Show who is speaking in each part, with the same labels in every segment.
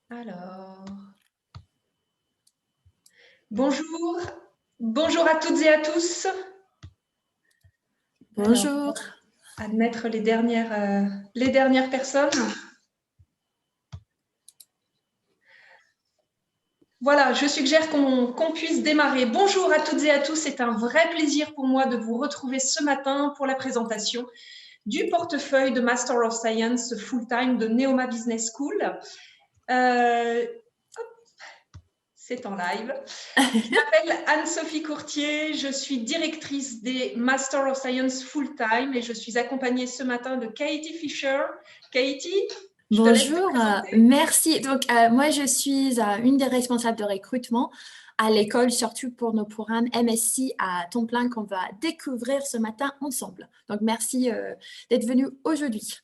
Speaker 1: Alors, bonjour, bonjour à toutes et à tous. Alors,
Speaker 2: Bonjour.
Speaker 1: admettre les dernières personnes. Voilà, je suggère qu'on puisse démarrer. Bonjour à toutes et à tous, c'est un vrai plaisir pour moi de vous retrouver ce matin pour la présentation du portefeuille de Master of Science Full-Time de Neoma Business School. C'est en live. Je m'appelle Anne-Sophie Courtier, je suis directrice des Master of Science Full-Time et je suis accompagnée ce matin de Katie Fisher. Katie, je te laisse te
Speaker 2: Bonjour,
Speaker 1: présenter.
Speaker 2: merci. Donc, moi, je suis une des responsables de recrutement à l'école, surtout pour nos programmes MSc à temps plein qu'on va découvrir ce matin ensemble. Donc, merci d'être venu aujourd'hui.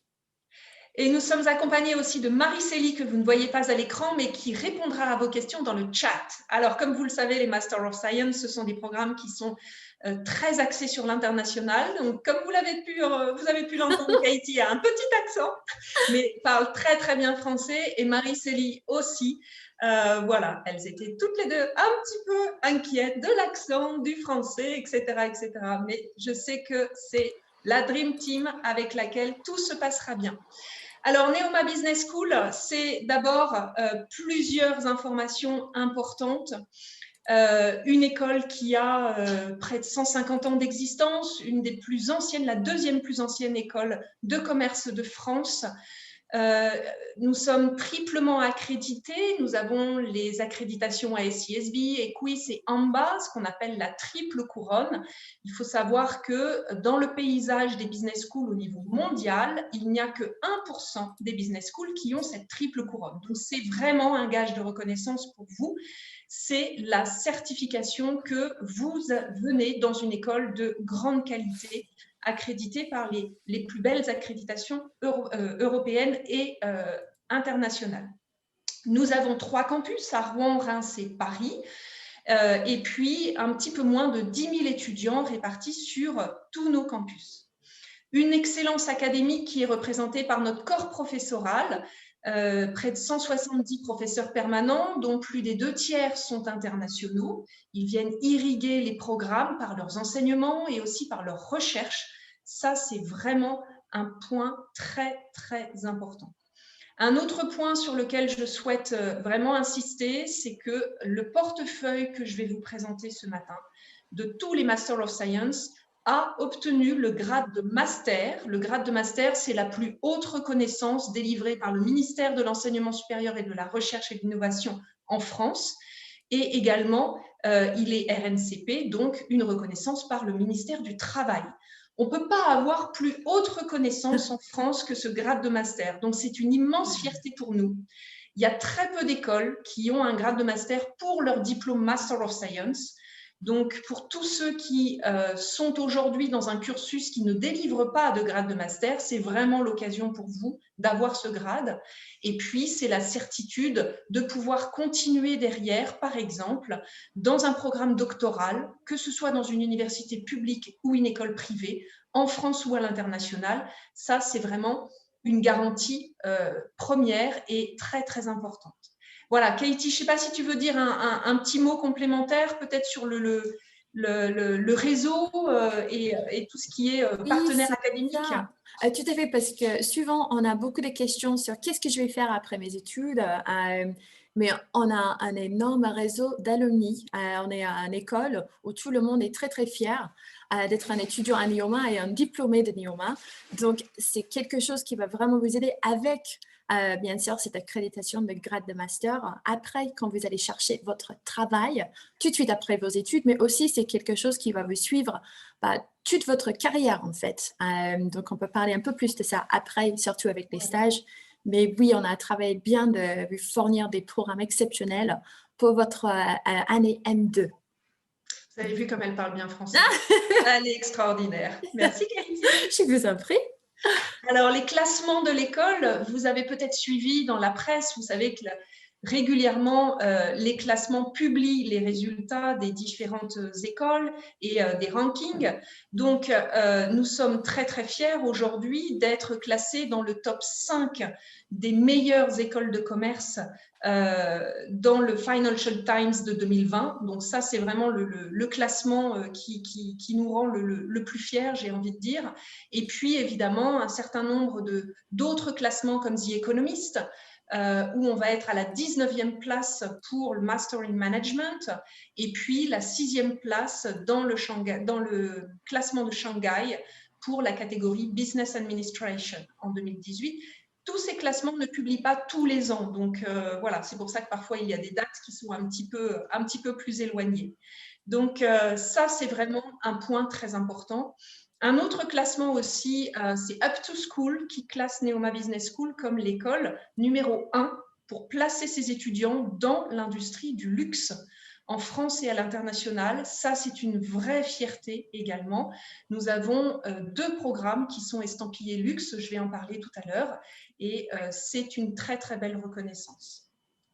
Speaker 1: Et nous sommes accompagnés aussi de Marie-Célie, que vous ne voyez pas à l'écran, mais qui répondra à vos questions dans le chat. Alors, comme vous le savez, les Master of Science, ce sont des programmes qui sont très axés sur l'international. Donc, comme vous avez pu l'entendre, Katie a un petit accent, mais parle très, très bien français. Et Marie-Célie aussi. Voilà, elles étaient toutes les deux un petit peu inquiètes de l'accent, du français, etc., etc. Mais je sais que c'est la Dream Team avec laquelle tout se passera bien. Alors, Neoma Business School, c'est d'abord plusieurs informations importantes. Une école qui a près de 150 ans d'existence, une des plus anciennes, la deuxième plus ancienne école de commerce de France. Nous sommes triplement accrédités. Nous avons les accréditations ASISB, EQUIS et AMBA, ce qu'on appelle la triple couronne. Il faut savoir que dans le paysage des business schools au niveau mondial, il n'y a que 1% des business schools qui ont cette triple couronne. Donc, c'est vraiment un gage de reconnaissance pour vous. C'est la certification que vous venez dans une école de grande qualité, accréditée par les plus belles accréditations européennes et internationales. Nous avons 3 campus à Rouen, Reims et Paris, et puis un petit peu moins de 10 000 étudiants répartis sur tous nos campus. Une excellence académique qui est représentée par notre corps professoral, près de 170 professeurs permanents, dont plus des 2/3 sont internationaux. Ils viennent irriguer les programmes par leurs enseignements et aussi par leurs recherches. Ça, c'est vraiment un point très, très important. Un autre point sur lequel je souhaite vraiment insister, c'est que le portefeuille que je vais vous présenter ce matin de tous les Master of Science a obtenu le grade de master. Le grade de master, c'est la plus haute reconnaissance délivrée par le ministère de l'Enseignement supérieur et de la Recherche et de l'Innovation en France. Et également, il est RNCP, donc une reconnaissance par le ministère du Travail. On ne peut pas avoir plus haute reconnaissance en France que ce grade de master. Donc, c'est une immense fierté pour nous. Il y a très peu d'écoles qui ont un grade de master pour leur diplôme Master of Science. Donc, pour tous ceux qui sont aujourd'hui dans un cursus qui ne délivre pas de grade de master, c'est vraiment l'occasion pour vous d'avoir ce grade. Et puis, c'est la certitude de pouvoir continuer derrière, par exemple, dans un programme doctoral, que ce soit dans une université publique ou une école privée, en France ou à l'international. Ça, c'est vraiment une garantie première et très, très importante. Voilà, Katie, je ne sais pas si tu veux dire un petit mot complémentaire, peut-être sur le réseau et tout ce qui est
Speaker 2: Oui,
Speaker 1: partenaire
Speaker 2: c'est
Speaker 1: académique.
Speaker 2: ça. Tout à fait, parce que souvent, on a beaucoup de questions sur qu'est-ce que je vais faire après mes études. Mais on a un énorme réseau d'alumni. On est à une école où tout le monde est très, très fier d'être un étudiant à Neoma et un diplômé de Neoma. Donc, c'est quelque chose qui va vraiment vous aider avec, bien sûr, cette accréditation de grade de master. Après, quand vous allez chercher votre travail, tout de suite après vos études, mais aussi, c'est quelque chose qui va vous suivre toute votre carrière, en fait. Donc, on peut parler un peu plus de ça après, surtout avec les stages. Mais oui, on a travaillé bien de vous fournir des programmes exceptionnels pour votre année M2.
Speaker 1: Vous avez vu comme elle parle bien français. Elle est extraordinaire. Merci, Katie.
Speaker 2: Je vous en prie.
Speaker 1: Alors, les classements de l'école, vous avez peut-être suivi dans la presse, vous savez que Régulièrement, les classements publient les résultats des différentes écoles et des rankings. Donc, nous sommes très, très fiers aujourd'hui d'être classés dans le top 5 des meilleures écoles de commerce dans le Financial Times de 2020. Donc, ça, c'est vraiment le classement qui nous rend le plus fiers, j'ai envie de dire. Et puis, évidemment, un certain nombre d'autres classements comme The Economist, où on va être à la 19e place pour le Master in Management et puis la 6e place dans le classement de Shanghai pour la catégorie Business Administration en 2018. Tous ces classements ne publient pas tous les ans, donc voilà, c'est pour ça que parfois il y a des dates qui sont un petit peu plus éloignées. Donc ça, c'est vraiment un point très important. Un autre classement aussi, c'est Up to School qui classe Neoma Business School comme l'école numéro 1 pour placer ses étudiants dans l'industrie du luxe en France et à l'international. Ça, c'est une vraie fierté également. Nous avons 2 programmes qui sont estampillés luxe, je vais en parler tout à l'heure, et c'est une très, très belle reconnaissance.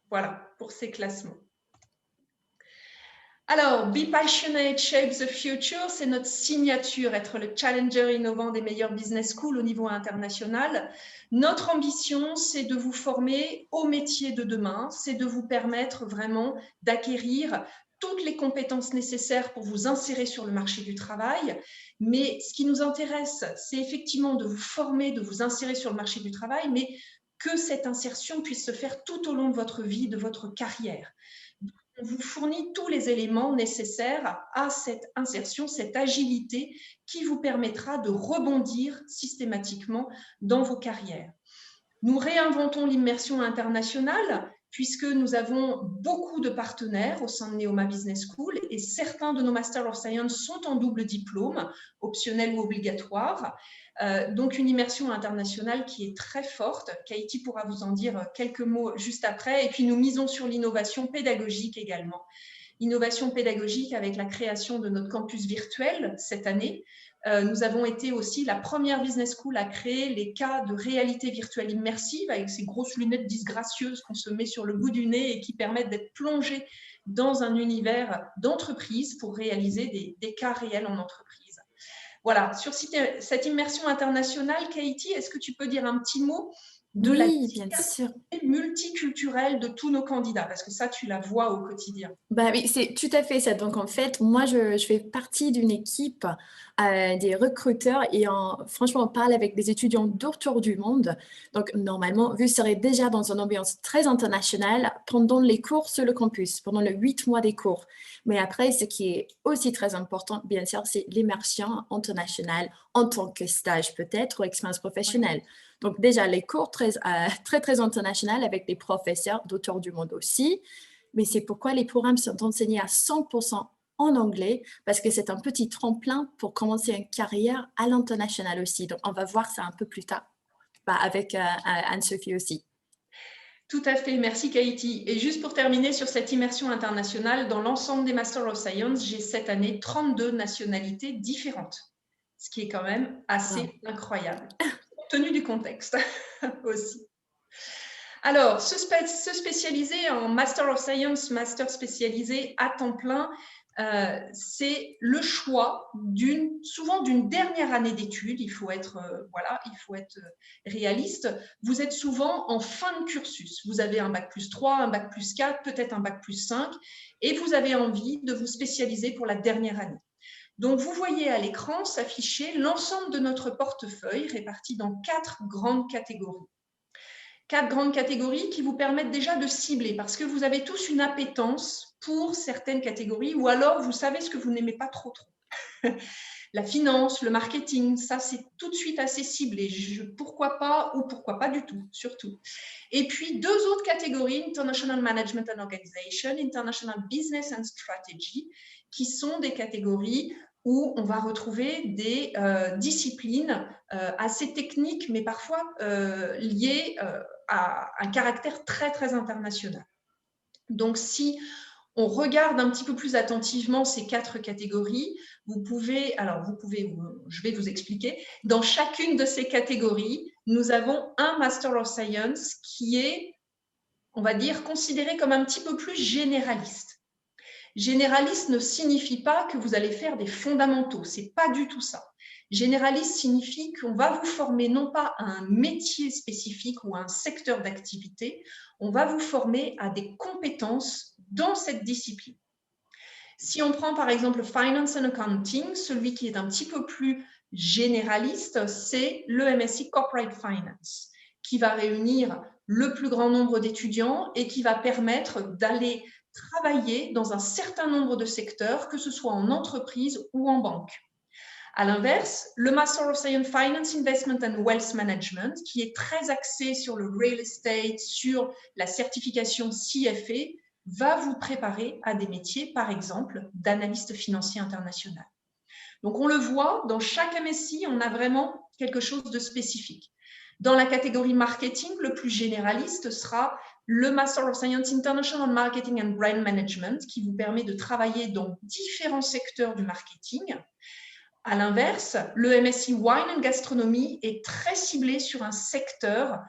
Speaker 1: Voilà pour ces classements. Alors, Be Passionate, Shape the Future, c'est notre signature, être le challenger innovant des meilleures business schools au niveau international. Notre ambition, c'est de vous former au métier de demain, c'est de vous permettre vraiment d'acquérir toutes les compétences nécessaires pour vous insérer sur le marché du travail. Mais ce qui nous intéresse, c'est effectivement de vous former, de vous insérer sur le marché du travail, mais que cette insertion puisse se faire tout au long de votre vie, de votre carrière. On vous fournit tous les éléments nécessaires à cette insertion, cette agilité qui vous permettra de rebondir systématiquement dans vos carrières. Nous réinventons l'immersion internationale puisque nous avons beaucoup de partenaires au sein de Neoma Business School et certains de nos Master of Science sont en double diplôme, optionnel ou obligatoire. Donc une immersion internationale qui est très forte. Katie pourra vous en dire quelques mots juste après. Et puis nous misons sur l'innovation pédagogique également. Innovation pédagogique avec la création de notre campus virtuel cette année. Nous avons été aussi la première business school à créer les cas de réalité virtuelle immersive avec ces grosses lunettes disgracieuses qu'on se met sur le bout du nez et qui permettent d'être plongés dans un univers d'entreprise pour réaliser des cas réels en entreprise. Voilà, sur cette immersion internationale, Katie, est-ce que tu peux dire un petit mot de la diversité multiculturelle de tous nos candidats, parce que ça, tu la vois au quotidien.
Speaker 2: Bah oui, c'est tout à fait ça. Donc, en fait, moi, je fais partie d'une équipe des recruteurs et franchement, on parle avec des étudiants d'autour du monde. Donc, normalement, vous serez déjà dans une ambiance très internationale pendant les cours sur le campus, pendant les 8 mois des cours. Mais après, ce qui est aussi très important, bien sûr, c'est l'immersion internationale en tant que stage peut-être ou expérience professionnelle. Donc, déjà, les cours très internationaux avec des professeurs d'autour du monde aussi. Mais c'est pourquoi les programmes sont enseignés à 100% en anglais, parce que c'est un petit tremplin pour commencer une carrière à l'international aussi. Donc, on va voir ça un peu plus tard avec Anne-Sophie aussi.
Speaker 1: Tout à fait, merci Katie. Et juste pour terminer sur cette immersion internationale, dans l'ensemble des Master of Science, j'ai cette année 32 nationalités différentes, ce qui est quand même assez incroyable, compte tenu du contexte aussi. Alors, se spécialiser en Master of Science, master spécialisé à temps plein, c'est le choix souvent d'une dernière année d'études. Il faut être réaliste. Vous êtes souvent en fin de cursus. Vous avez un bac plus 3, un bac plus 4, peut-être un bac plus 5, et vous avez envie de vous spécialiser pour la dernière année. Donc, vous voyez à l'écran s'afficher l'ensemble de notre portefeuille réparti dans 4 grandes catégories. 4 grandes catégories qui vous permettent déjà de cibler parce que vous avez tous une appétence pour certaines catégories ou alors vous savez ce que vous n'aimez pas trop. La finance, le marketing, ça c'est tout de suite assez ciblé. Pourquoi pas ou pourquoi pas du tout, surtout. Et puis 2 autres catégories, International Management and Organization, International Business and Strategy, qui sont des catégories où on va retrouver des disciplines assez techniques, mais parfois liées à un caractère très, très international. Donc, si on regarde un petit peu plus attentivement ces 4 catégories, je vais vous expliquer. Dans chacune de ces catégories, nous avons un Master of Science qui est on va dire, considéré comme un petit peu plus généraliste. Généraliste ne signifie pas que vous allez faire des fondamentaux, c'est pas du tout ça. Généraliste signifie qu'on va vous former non pas à un métier spécifique ou à un secteur d'activité, on va vous former à des compétences dans cette discipline. Si on prend par exemple Finance and Accounting, celui qui est un petit peu plus généraliste, c'est le MSc Corporate Finance, qui va réunir le plus grand nombre d'étudiants et qui va permettre d'aller travailler dans un certain nombre de secteurs, que ce soit en entreprise ou en banque. À l'inverse, le Master of Science Finance, Investment and Wealth Management, qui est très axé sur le real estate, sur la certification CFA, va vous préparer à des métiers, par exemple, d'analyste financier international. Donc, on le voit, dans chaque MSI, on a vraiment quelque chose de spécifique. Dans la catégorie marketing, le plus généraliste sera le Master of Science International Marketing and Brand Management, qui vous permet de travailler dans différents secteurs du marketing. À l'inverse, le MSc Wine and Gastronomy est très ciblé sur un secteur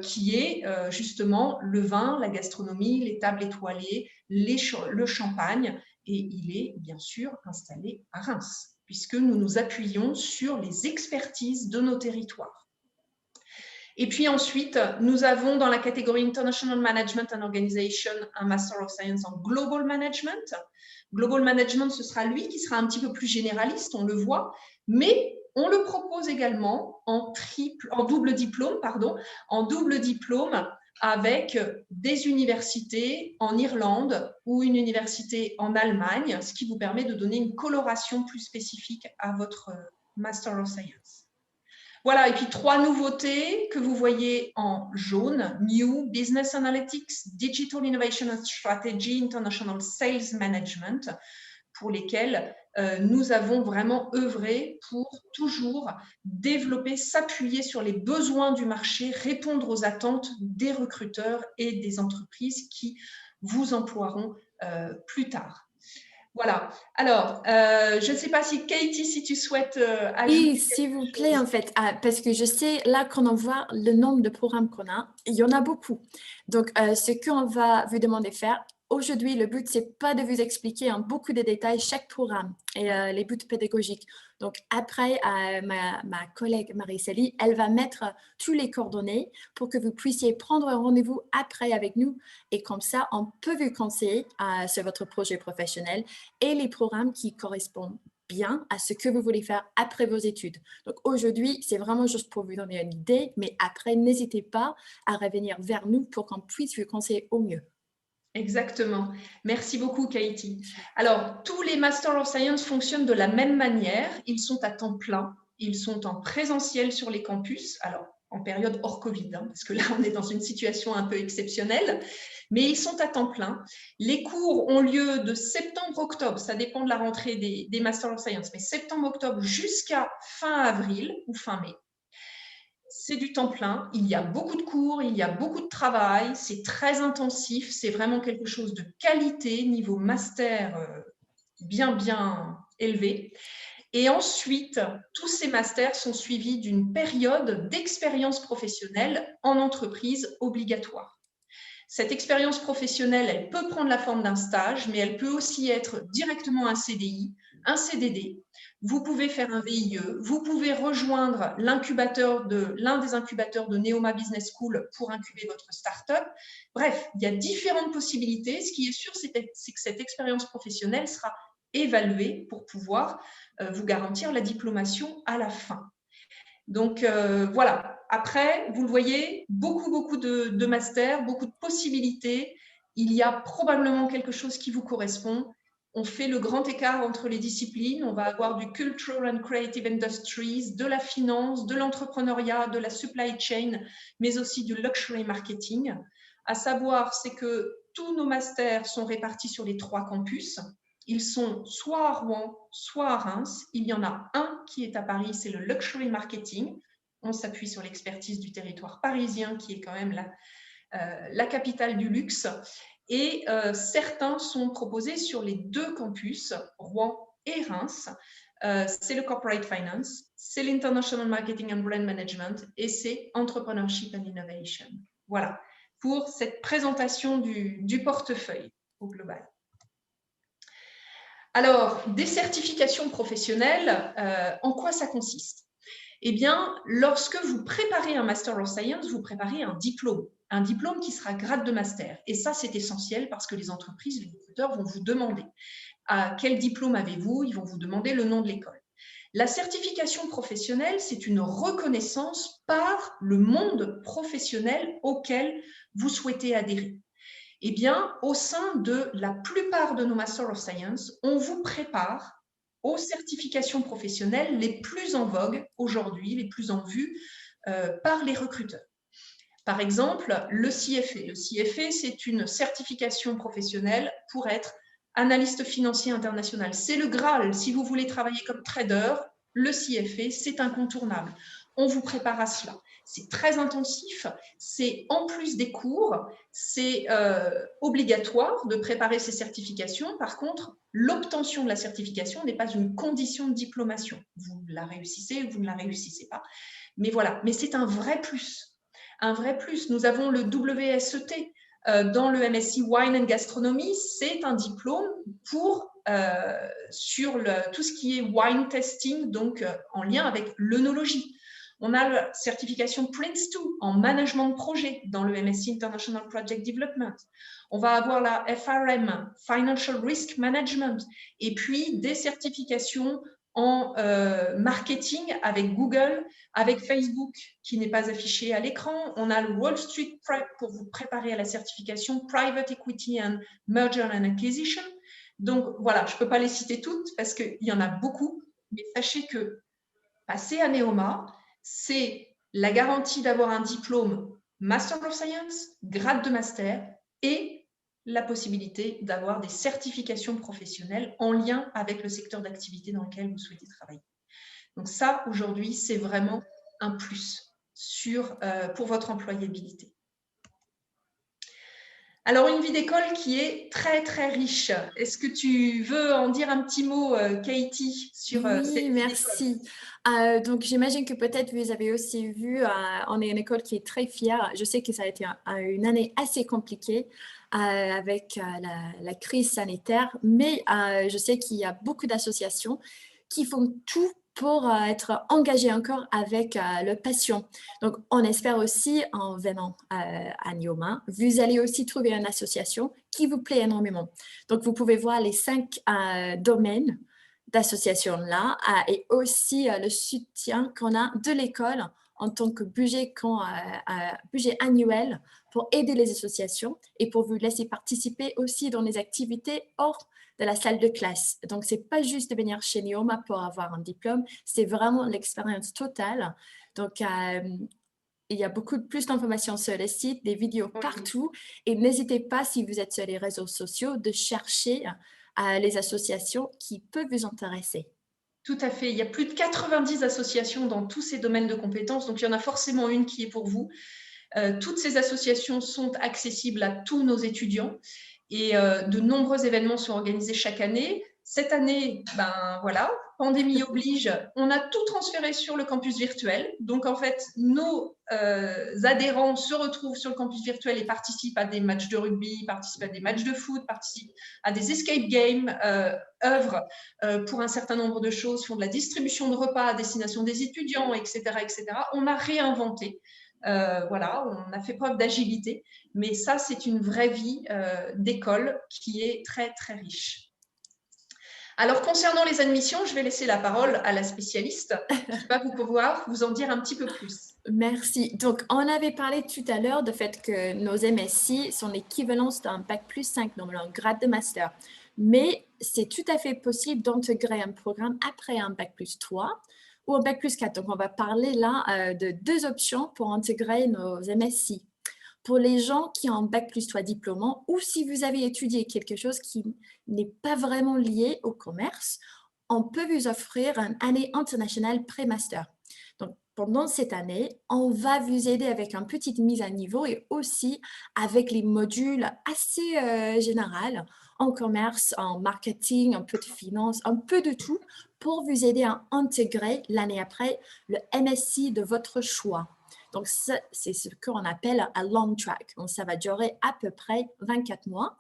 Speaker 1: qui est justement le vin, la gastronomie, les tables étoilées, le champagne, et il est bien sûr installé à Reims, puisque nous nous appuyons sur les expertises de nos territoires. Et puis ensuite, nous avons dans la catégorie International Management and Organization un Master of Science en Global Management. Global Management, ce sera lui qui sera un petit peu plus généraliste, on le voit, mais on le propose également en double diplôme avec des universités en Irlande ou une université en Allemagne, ce qui vous permet de donner une coloration plus spécifique à votre Master of Science. Voilà, et puis 3 nouveautés que vous voyez en jaune: New Business Analytics, Digital Innovation and Strategy, International Sales Management, pour lesquels nous avons vraiment œuvré pour toujours développer, s'appuyer sur les besoins du marché, répondre aux attentes des recruteurs et des entreprises qui vous emploieront plus tard. Voilà. Alors, je ne sais pas si Katie, si tu souhaites ajouter.
Speaker 2: Oui, s'il vous plaît, en fait, parce que je sais, là, quand on voit le nombre de programmes qu'on a, il y en a beaucoup. Donc, ce qu'on va vous demander de faire, aujourd'hui, le but, c'est pas de vous expliquer en beaucoup de détails chaque programme et les buts pédagogiques. Donc, après, ma collègue Marie-Célie, elle va mettre tous les coordonnées pour que vous puissiez prendre un rendez-vous après avec nous. Et comme ça, on peut vous conseiller sur votre projet professionnel et les programmes qui correspondent bien à ce que vous voulez faire après vos études. Donc aujourd'hui, c'est vraiment juste pour vous donner une idée, mais après, n'hésitez pas à revenir vers nous pour qu'on puisse vous conseiller au mieux.
Speaker 1: Exactement. Merci beaucoup, Katie. Alors, tous les Master of Science fonctionnent de la même manière. Ils sont à temps plein. Ils sont en présentiel sur les campus. Alors, en période hors Covid, parce que là, on est dans une situation un peu exceptionnelle. Mais ils sont à temps plein. Les cours ont lieu de septembre-octobre. Ça dépend de la rentrée des Master of Science. Mais septembre-octobre jusqu'à fin avril ou fin mai. C'est du temps plein, il y a beaucoup de cours, il y a beaucoup de travail, c'est très intensif, c'est vraiment quelque chose de qualité, niveau master bien élevé. Et ensuite, tous ces masters sont suivis d'une période d'expérience professionnelle en entreprise obligatoire. Cette expérience professionnelle, elle peut prendre la forme d'un stage, mais elle peut aussi être directement un CDI, un CDD. Vous pouvez faire un VIE, vous pouvez rejoindre l'un des incubateurs de Neoma Business School pour incuber votre start-up. Bref, il y a différentes possibilités. Ce qui est sûr, c'est que cette expérience professionnelle sera évaluée pour pouvoir vous garantir la diplomation à la fin. Donc, voilà. Après, vous le voyez, beaucoup de masters, beaucoup de possibilités. Il y a probablement quelque chose qui vous correspond. On fait le grand écart entre les disciplines. On va avoir du Cultural and Creative Industries, de la finance, de l'entrepreneuriat, de la supply chain, mais aussi du luxury marketing. À savoir, c'est que tous nos masters sont répartis sur les 3 campus. Ils sont soit à Rouen, soit à Reims. Il y en a un qui est à Paris, c'est le Luxury Marketing. On s'appuie sur l'expertise du territoire parisien, qui est quand même la capitale du luxe. Et certains sont proposés sur les 2 campus, Rouen et Reims. C'est le Corporate Finance, c'est l'International Marketing and Brand Management et c'est Entrepreneurship and Innovation. Voilà. pour cette présentation du portefeuille au global. Alors, des certifications professionnelles, en quoi ça consiste? Eh bien, lorsque vous préparez un Master of Science, vous préparez un diplôme qui sera grade de master. Et ça, c'est essentiel parce que les entreprises, les recruteurs vont vous demander quel diplôme avez-vous, ils vont vous demander le nom de l'école. La certification professionnelle, c'est une reconnaissance par le monde professionnel auquel vous souhaitez adhérer. Eh bien, au sein de la plupart de nos Master of Science, on vous prépare aux certifications professionnelles les plus en vogue aujourd'hui, les plus en vue par les recruteurs. Par exemple, le CFA. Le CFA, c'est une certification professionnelle pour être analyste financier international. C'est le Graal. Si vous voulez travailler comme trader, le CFA, c'est incontournable. On vous prépare à cela. C'est très intensif. C'est en plus des cours. C'est obligatoire de préparer ces certifications. Par contre, l'obtention de la certification n'est pas une condition de diplomation. Vous la réussissez ou vous ne la réussissez pas. Mais voilà, mais c'est un vrai plus. Un vrai plus. Nous avons le WSET dans le MSc Wine and Gastronomy. C'est un diplôme pour, sur tout ce qui est wine testing, donc en lien avec l'œnologie. On a la certification Prince2 en management de projet dans le MSc International Project Development. On va avoir la FRM, Financial Risk Management, et puis des certifications en marketing avec Google, avec Facebook qui n'est pas affiché à l'écran. On a le Wall Street Prep pour vous préparer à la certification Private Equity and Merger and Acquisition. Donc voilà, je ne peux pas les citer toutes parce qu'il y en a beaucoup, mais sachez que passer à Neoma, c'est la garantie d'avoir un diplôme Master of Science, grade de master et la possibilité d'avoir des certifications professionnelles en lien avec le secteur d'activité dans lequel vous souhaitez travailler. Donc ça, aujourd'hui, c'est vraiment un plus pour votre employabilité. Alors, une vie d'école qui est très, très riche. Est-ce que tu veux en dire un petit mot, Katie, sur cette vie
Speaker 2: merci. Donc, j'imagine que peut-être vous avez aussi vu, on est une école qui est très fière. Je sais que ça a été une année assez compliquée avec la crise sanitaire, mais je sais qu'il y a beaucoup d'associations qui font tout pour être engagées encore avec le passion. Donc, on espère aussi, en venant à Neoma, vous allez aussi trouver une association qui vous plaît énormément. Donc, vous pouvez voir les 5 domaines d'association-là et aussi le soutien qu'on a de l'école en tant que budget annuel pour aider les associations et pour vous laisser participer aussi dans les activités hors de la salle de classe. Donc, ce n'est pas juste de venir chez Neoma pour avoir un diplôme, c'est vraiment l'expérience totale. Donc, il y a beaucoup plus d'informations sur le site, des vidéos partout. Et n'hésitez pas, si vous êtes sur les réseaux sociaux, de chercher les associations qui peuvent vous intéresser.
Speaker 1: Tout à fait. Il y a plus de 90 associations dans tous ces domaines de compétences. Donc, il y en a forcément une qui est pour vous. Toutes ces associations sont accessibles à tous nos étudiants. Et de nombreux événements sont organisés chaque année. Cette année, ben voilà, pandémie oblige, on a tout transféré sur le campus virtuel. Donc, en fait, nos adhérents se retrouvent sur le campus virtuel et participent à des matchs de rugby, participent à des matchs de foot, participent à des escape games, œuvrent pour un certain nombre de choses, font de la distribution de repas à destination des étudiants, etc., etc. On a réinventé. Voilà, on a fait preuve d'agilité, mais ça, c'est une vraie vie d'école qui est très, très riche. Alors, concernant les admissions, je vais laisser la parole à la spécialiste qui va pouvoir vous en dire un petit peu plus.
Speaker 2: Merci. Donc, on avait parlé tout à l'heure du fait que nos MSc sont l'équivalence d'un Bac+5, donc un grade de master. Mais c'est tout à fait possible d'intégrer un programme après un Bac+3 ou un Bac+4. Donc, on va parler là de 2 options pour intégrer nos MSc. Pour les gens qui ont un Bac+3 diplômant ou si vous avez étudié quelque chose qui n'est pas vraiment lié au commerce, on peut vous offrir une année internationale pré-master. Donc, pendant cette année, on va vous aider avec une petite mise à niveau et aussi avec les modules assez généraux en commerce, en marketing, un peu de finance, un peu de tout pour vous aider à intégrer l'année après le MSc de votre choix. Donc, ça, c'est ce qu'on appelle un long track. Donc, ça va durer à peu près 24 mois.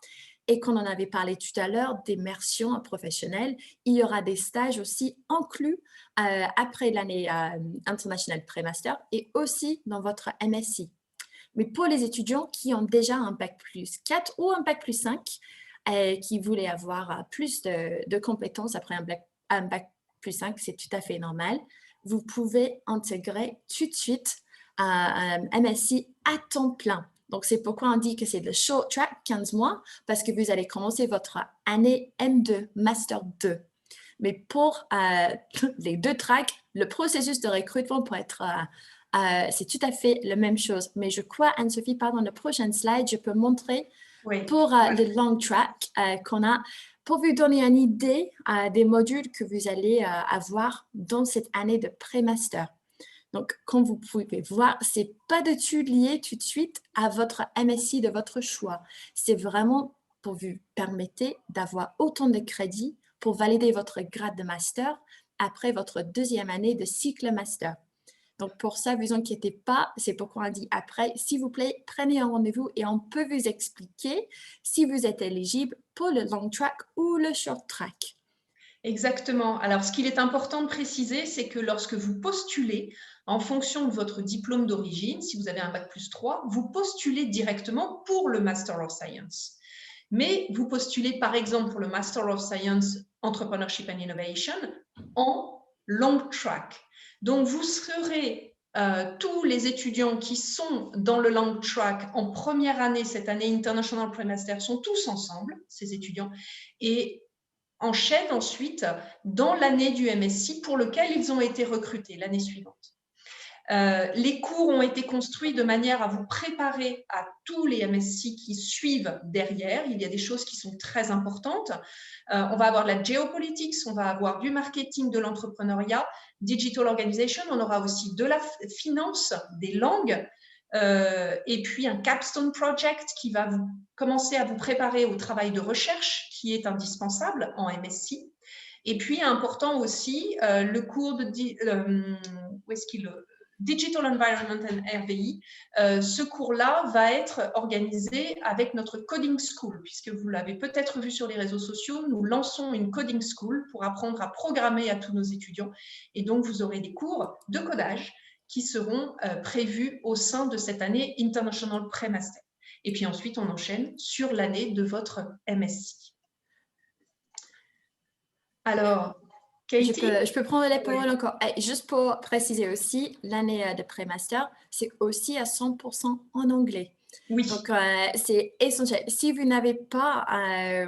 Speaker 2: Et comme on en avait parlé tout à l'heure d'immersion professionnelle, il y aura des stages aussi inclus après l'année internationale pré-master et aussi dans votre MSc. Mais pour les étudiants qui ont déjà un bac plus 4 ou un bac plus 5, qui voulaient avoir plus de compétences après un bac plus 5, c'est tout à fait normal. Vous pouvez intégrer tout de suite un MSc à temps plein. Donc, c'est pourquoi on dit que c'est le short track, 15 mois, parce que vous allez commencer votre année M2, Master 2. Mais pour les 2 tracks, le processus de recrutement pour être... c'est tout à fait la même chose. Mais je crois, Anne-Sophie, dans le prochain slide, je peux montrer pour le long track qu'on a, pour vous donner une idée des modules que vous allez avoir dans cette année de pré-master. Donc, comme vous pouvez voir, ce n'est pas du tout lié tout de suite à votre MSc de votre choix. C'est vraiment pour vous permettre d'avoir autant de crédits pour valider votre grade de master après votre 2e année de cycle master. Donc, pour ça, vous inquiétez pas, c'est pourquoi on dit après, s'il vous plaît, prenez un rendez-vous et on peut vous expliquer si vous êtes éligible pour le long track ou le short track.
Speaker 1: Exactement. Alors, ce qu'il est important de préciser, c'est que lorsque vous postulez, en fonction de votre diplôme d'origine, si vous avez un bac plus 3, vous postulez directement pour le Master of Science. Mais vous postulez, par exemple, pour le Master of Science Entrepreneurship and Innovation en long track. Donc, vous serez tous les étudiants qui sont dans le long track en première année, cette année International Pre-Master, sont tous ensemble, ces étudiants, et enchaînent ensuite dans l'année du MSc pour lequel ils ont été recrutés l'année suivante. Les cours ont été construits de manière à vous préparer à tous les MSc qui suivent derrière. Il y a des choses qui sont très importantes. On va avoir de la géopolitique, on va avoir du marketing, de l'entrepreneuriat, digital organization, on aura aussi de la finance, des langues, et puis un capstone project qui va vous commencer à vous préparer au travail de recherche qui est indispensable en MSc. Et puis important aussi le cours de où est-ce qu'il Digital Environment and RVI. Ce cours-là va être organisé avec notre Coding School, puisque vous l'avez peut-être vu sur les réseaux sociaux, nous lançons une Coding School pour apprendre à programmer à tous nos étudiants. Et donc, vous aurez des cours de codage qui seront prévus au sein de cette année International Pre-Master. Et puis ensuite, on enchaîne sur l'année de votre MSc. Alors, Katie,
Speaker 2: je peux prendre les paroles encore. Et juste pour préciser aussi, l'année de pré-master, c'est aussi à 100% en anglais.
Speaker 1: Oui.
Speaker 2: Donc, c'est essentiel. Si vous n'avez pas un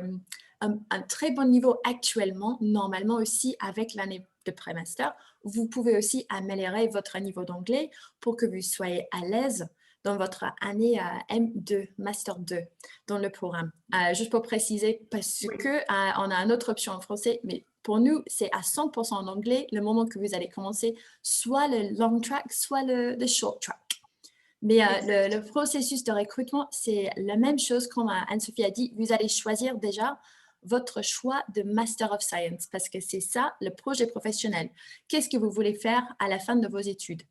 Speaker 2: très bon niveau actuellement, normalement aussi avec l'année de pré-master, vous pouvez aussi améliorer votre niveau d'anglais pour que vous soyez à l'aise dans votre année M2, Master 2, dans le programme. Juste pour préciser, parce que on a une autre option en français, mais pour nous, c'est à 100% en anglais le moment que vous allez commencer soit le long track, soit le short track. Mais le processus de recrutement, c'est la même chose comme Anne-Sophie a dit. Vous allez choisir déjà votre choix de Master of Science parce que c'est ça, le projet professionnel. Qu'est-ce que vous voulez faire à la fin de vos études?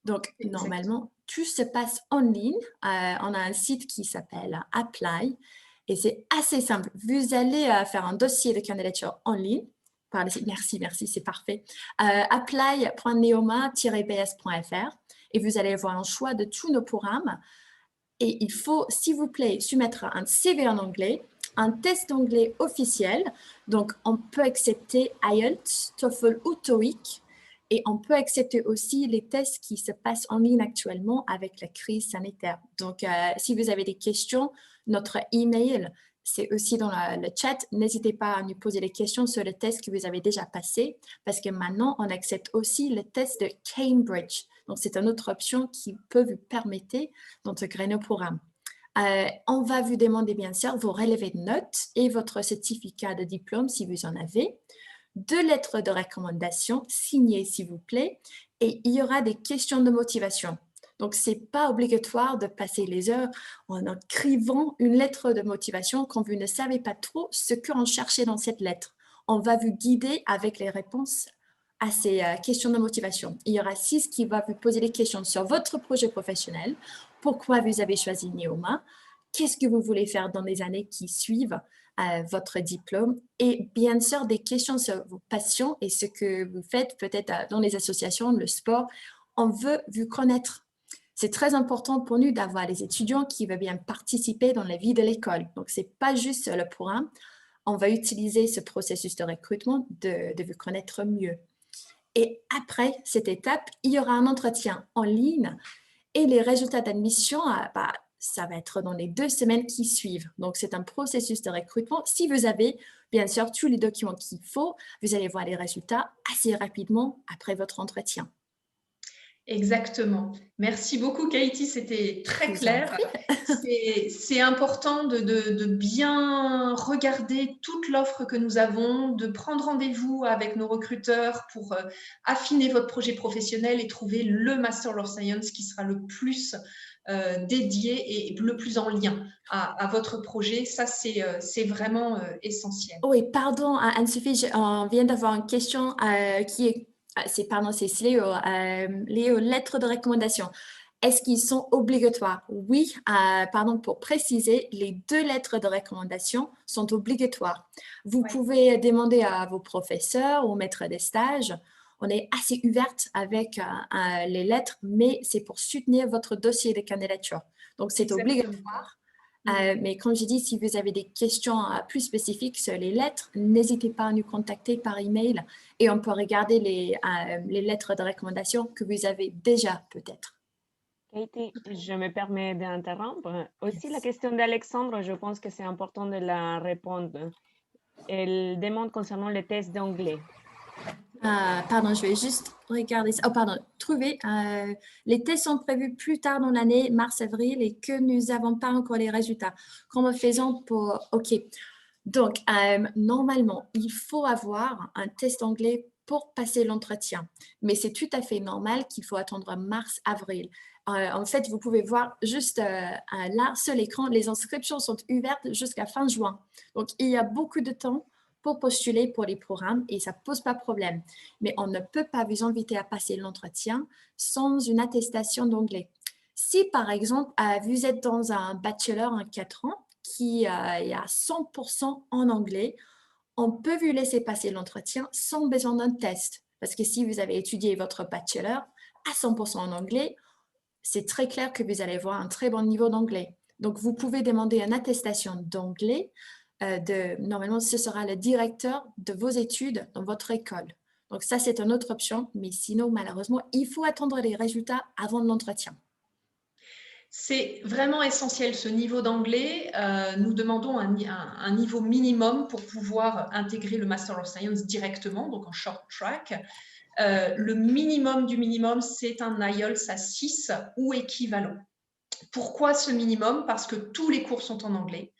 Speaker 2: Donc, normalement, tout se passe en ligne. On a un site qui s'appelle Apply et c'est assez simple. Vous allez faire un dossier de candidature en ligne par le site. Merci, c'est parfait. apply.neoma-bs.fr et vous allez avoir un choix de tous nos programmes. Et il faut, s'il vous plaît, soumettre un CV en anglais, un test d'anglais officiel. Donc, on peut accepter IELTS, TOEFL ou TOEIC. Et on peut accepter aussi les tests qui se passent en ligne actuellement avec la crise sanitaire. Donc, si vous avez des questions, notre email, c'est aussi dans le chat. N'hésitez pas à nous poser des questions sur le test que vous avez déjà passé parce que maintenant, on accepte aussi le test de Cambridge. Donc, c'est une autre option qui peut vous permettre d'intégrer nos programmes. On va vous demander bien sûr vos relevés de notes et votre certificat de diplôme si vous en avez. 2 lettres de recommandation signées, s'il vous plaît, et il y aura des questions de motivation. Donc, ce n'est pas obligatoire de passer les heures en écrivant une lettre de motivation quand vous ne savez pas trop ce qu'on cherchait dans cette lettre. On va vous guider avec les réponses à ces questions de motivation. Il y aura 6 qui vont vous poser des questions sur votre projet professionnel, pourquoi vous avez choisi Neoma, qu'est-ce que vous voulez faire dans les années qui suivent votre diplôme et bien sûr des questions sur vos passions et ce que vous faites peut-être dans les associations, le sport. On veut vous connaître. C'est très important pour nous d'avoir des étudiants qui veulent bien participer dans la vie de l'école. Donc, ce n'est pas juste le programme. On va utiliser ce processus de recrutement de vous connaître mieux. Et après cette étape, il y aura un entretien en ligne et les résultats d'admission, ça va être dans les 2 semaines qui suivent. Donc, c'est un processus de recrutement. Si vous avez, bien sûr, tous les documents qu'il faut, vous allez voir les résultats assez rapidement après votre entretien.
Speaker 1: Exactement. Merci beaucoup, Katie. C'était très clair. C'est important de bien regarder toute l'offre que nous avons, de prendre rendez-vous avec nos recruteurs pour affiner votre projet professionnel et trouver le Master of Science qui sera le plus dédié et le plus en lien à votre projet. Ça, c'est vraiment essentiel.
Speaker 2: Oui, pardon, Anne-Sophie, on vient d'avoir une question qui est c'est lié aux lettres de recommandation. Est-ce qu'ils sont obligatoires? Oui, pardon, pour préciser, les 2 lettres de recommandation sont obligatoires. Vous pouvez demander à vos professeurs ou maîtres des stages. On est assez ouverte avec les lettres, mais c'est pour soutenir votre dossier de candidature. Donc, c'est obligatoire. Mais comme j'ai dit, si vous avez des questions plus spécifiques sur les lettres, n'hésitez pas à nous contacter par email et on peut regarder les lettres de recommandation que vous avez déjà peut-être.
Speaker 3: Katie, je me permets d'interrompre. Aussi, la question d'Alexandre, je pense que c'est important de la répondre. Elle demande concernant les tests d'anglais.
Speaker 2: Pardon, je vais juste regarder ça. Oh, pardon, trouver. Les tests sont prévus plus tard dans l'année, mars-avril, et que nous n'avons pas encore les résultats. Comment faisons pour... OK. Donc, normalement, il faut avoir un test anglais pour passer l'entretien. Mais c'est tout à fait normal qu'il faut attendre mars-avril. En fait, vous pouvez voir juste là, sur l'écran, les inscriptions sont ouvertes jusqu'à fin juin. Donc, il y a beaucoup de temps pour postuler pour les programmes et ça ne pose pas de problème. Mais on ne peut pas vous inviter à passer l'entretien sans une attestation d'anglais. Si, par exemple, vous êtes dans un bachelor en 4 ans qui est à 100% en anglais, on peut vous laisser passer l'entretien sans besoin d'un test. Parce que si vous avez étudié votre bachelor à 100% en anglais, c'est très clair que vous allez avoir un très bon niveau d'anglais. Donc, vous pouvez demander une attestation d'anglais. Normalement, ce sera le directeur de vos études dans votre école. Donc, ça, c'est une autre option. Mais sinon, malheureusement, il faut attendre les résultats avant l'entretien.
Speaker 1: C'est vraiment essentiel, ce niveau d'anglais. Nous demandons un niveau minimum pour pouvoir intégrer le Master of Science directement, donc en short track. Le minimum du minimum, c'est un IELTS à 6 ou équivalent. Pourquoi ce minimum? Parce que tous les cours sont en anglais,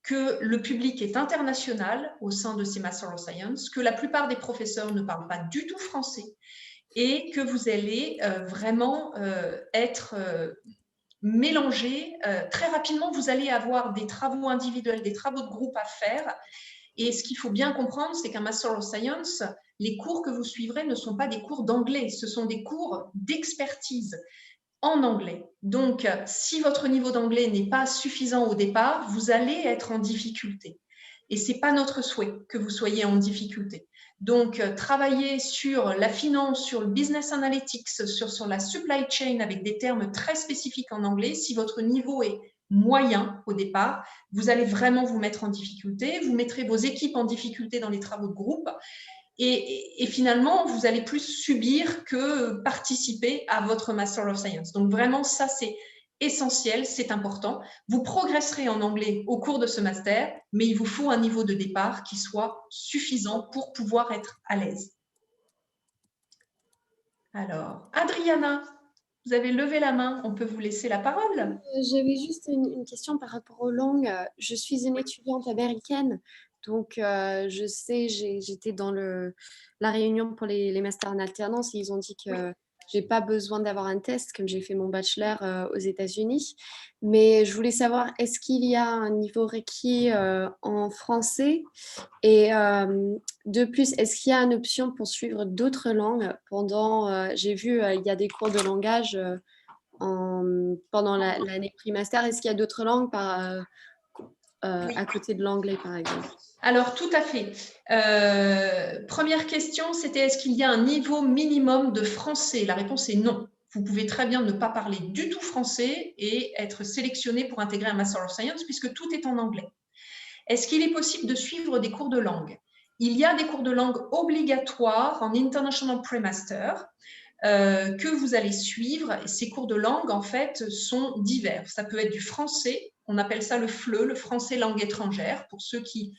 Speaker 1: que le public est international au sein de ces Master of Science, que la plupart des professeurs ne parlent pas du tout français et que vous allez vraiment être mélangés. Très rapidement, vous allez avoir des travaux individuels, des travaux de groupe à faire. Et ce qu'il faut bien comprendre, c'est qu'un Master of Science, les cours que vous suivrez ne sont pas des cours d'anglais, ce sont des cours d'expertise en anglais. Donc, si votre niveau d'anglais n'est pas suffisant au départ, vous allez être en difficulté. Et ce n'est pas notre souhait que vous soyez en difficulté. Donc, travailler sur la finance, sur le business analytics, sur la supply chain avec des termes très spécifiques en anglais, si votre niveau est moyen au départ, vous allez vraiment vous mettre en difficulté. Vous mettrez vos équipes en difficulté dans les travaux de groupe. Et finalement, vous allez plus subir que participer à votre Master of Science. Donc vraiment, ça, c'est essentiel, c'est important. Vous progresserez en anglais au cours de ce master, mais il vous faut un niveau de départ qui soit suffisant pour pouvoir être à l'aise. Alors, Adriana, vous avez levé la main, on peut vous laisser la parole.
Speaker 4: J'avais juste une question par rapport aux langues. Je suis une étudiante américaine, donc je sais, j'étais dans la réunion pour les masters en alternance et ils ont dit que je n'ai pas besoin d'avoir un test comme j'ai fait mon bachelor aux États-Unis. Mais je voulais savoir, est-ce qu'il y a un niveau requis en français? Et de plus, est-ce qu'il y a une option pour suivre d'autres langues pendant, j'ai vu, il y a des cours de langage pendant l'année primaire. Est-ce qu'il y a d'autres langues à côté de l'anglais, par exemple?
Speaker 1: Alors, tout à fait. Première question, c'était est-ce qu'il y a un niveau minimum de français? La réponse est non. Vous pouvez très bien ne pas parler du tout français et être sélectionné pour intégrer un Master of Science puisque tout est en anglais. Est-ce qu'il est possible de suivre des cours de langue? Il y a des cours de langue obligatoires en International Pre-Master que vous allez suivre. Et ces cours de langue, en fait, sont divers. Ça peut être du français, on appelle ça le FLE, le français langue étrangère, pour ceux qui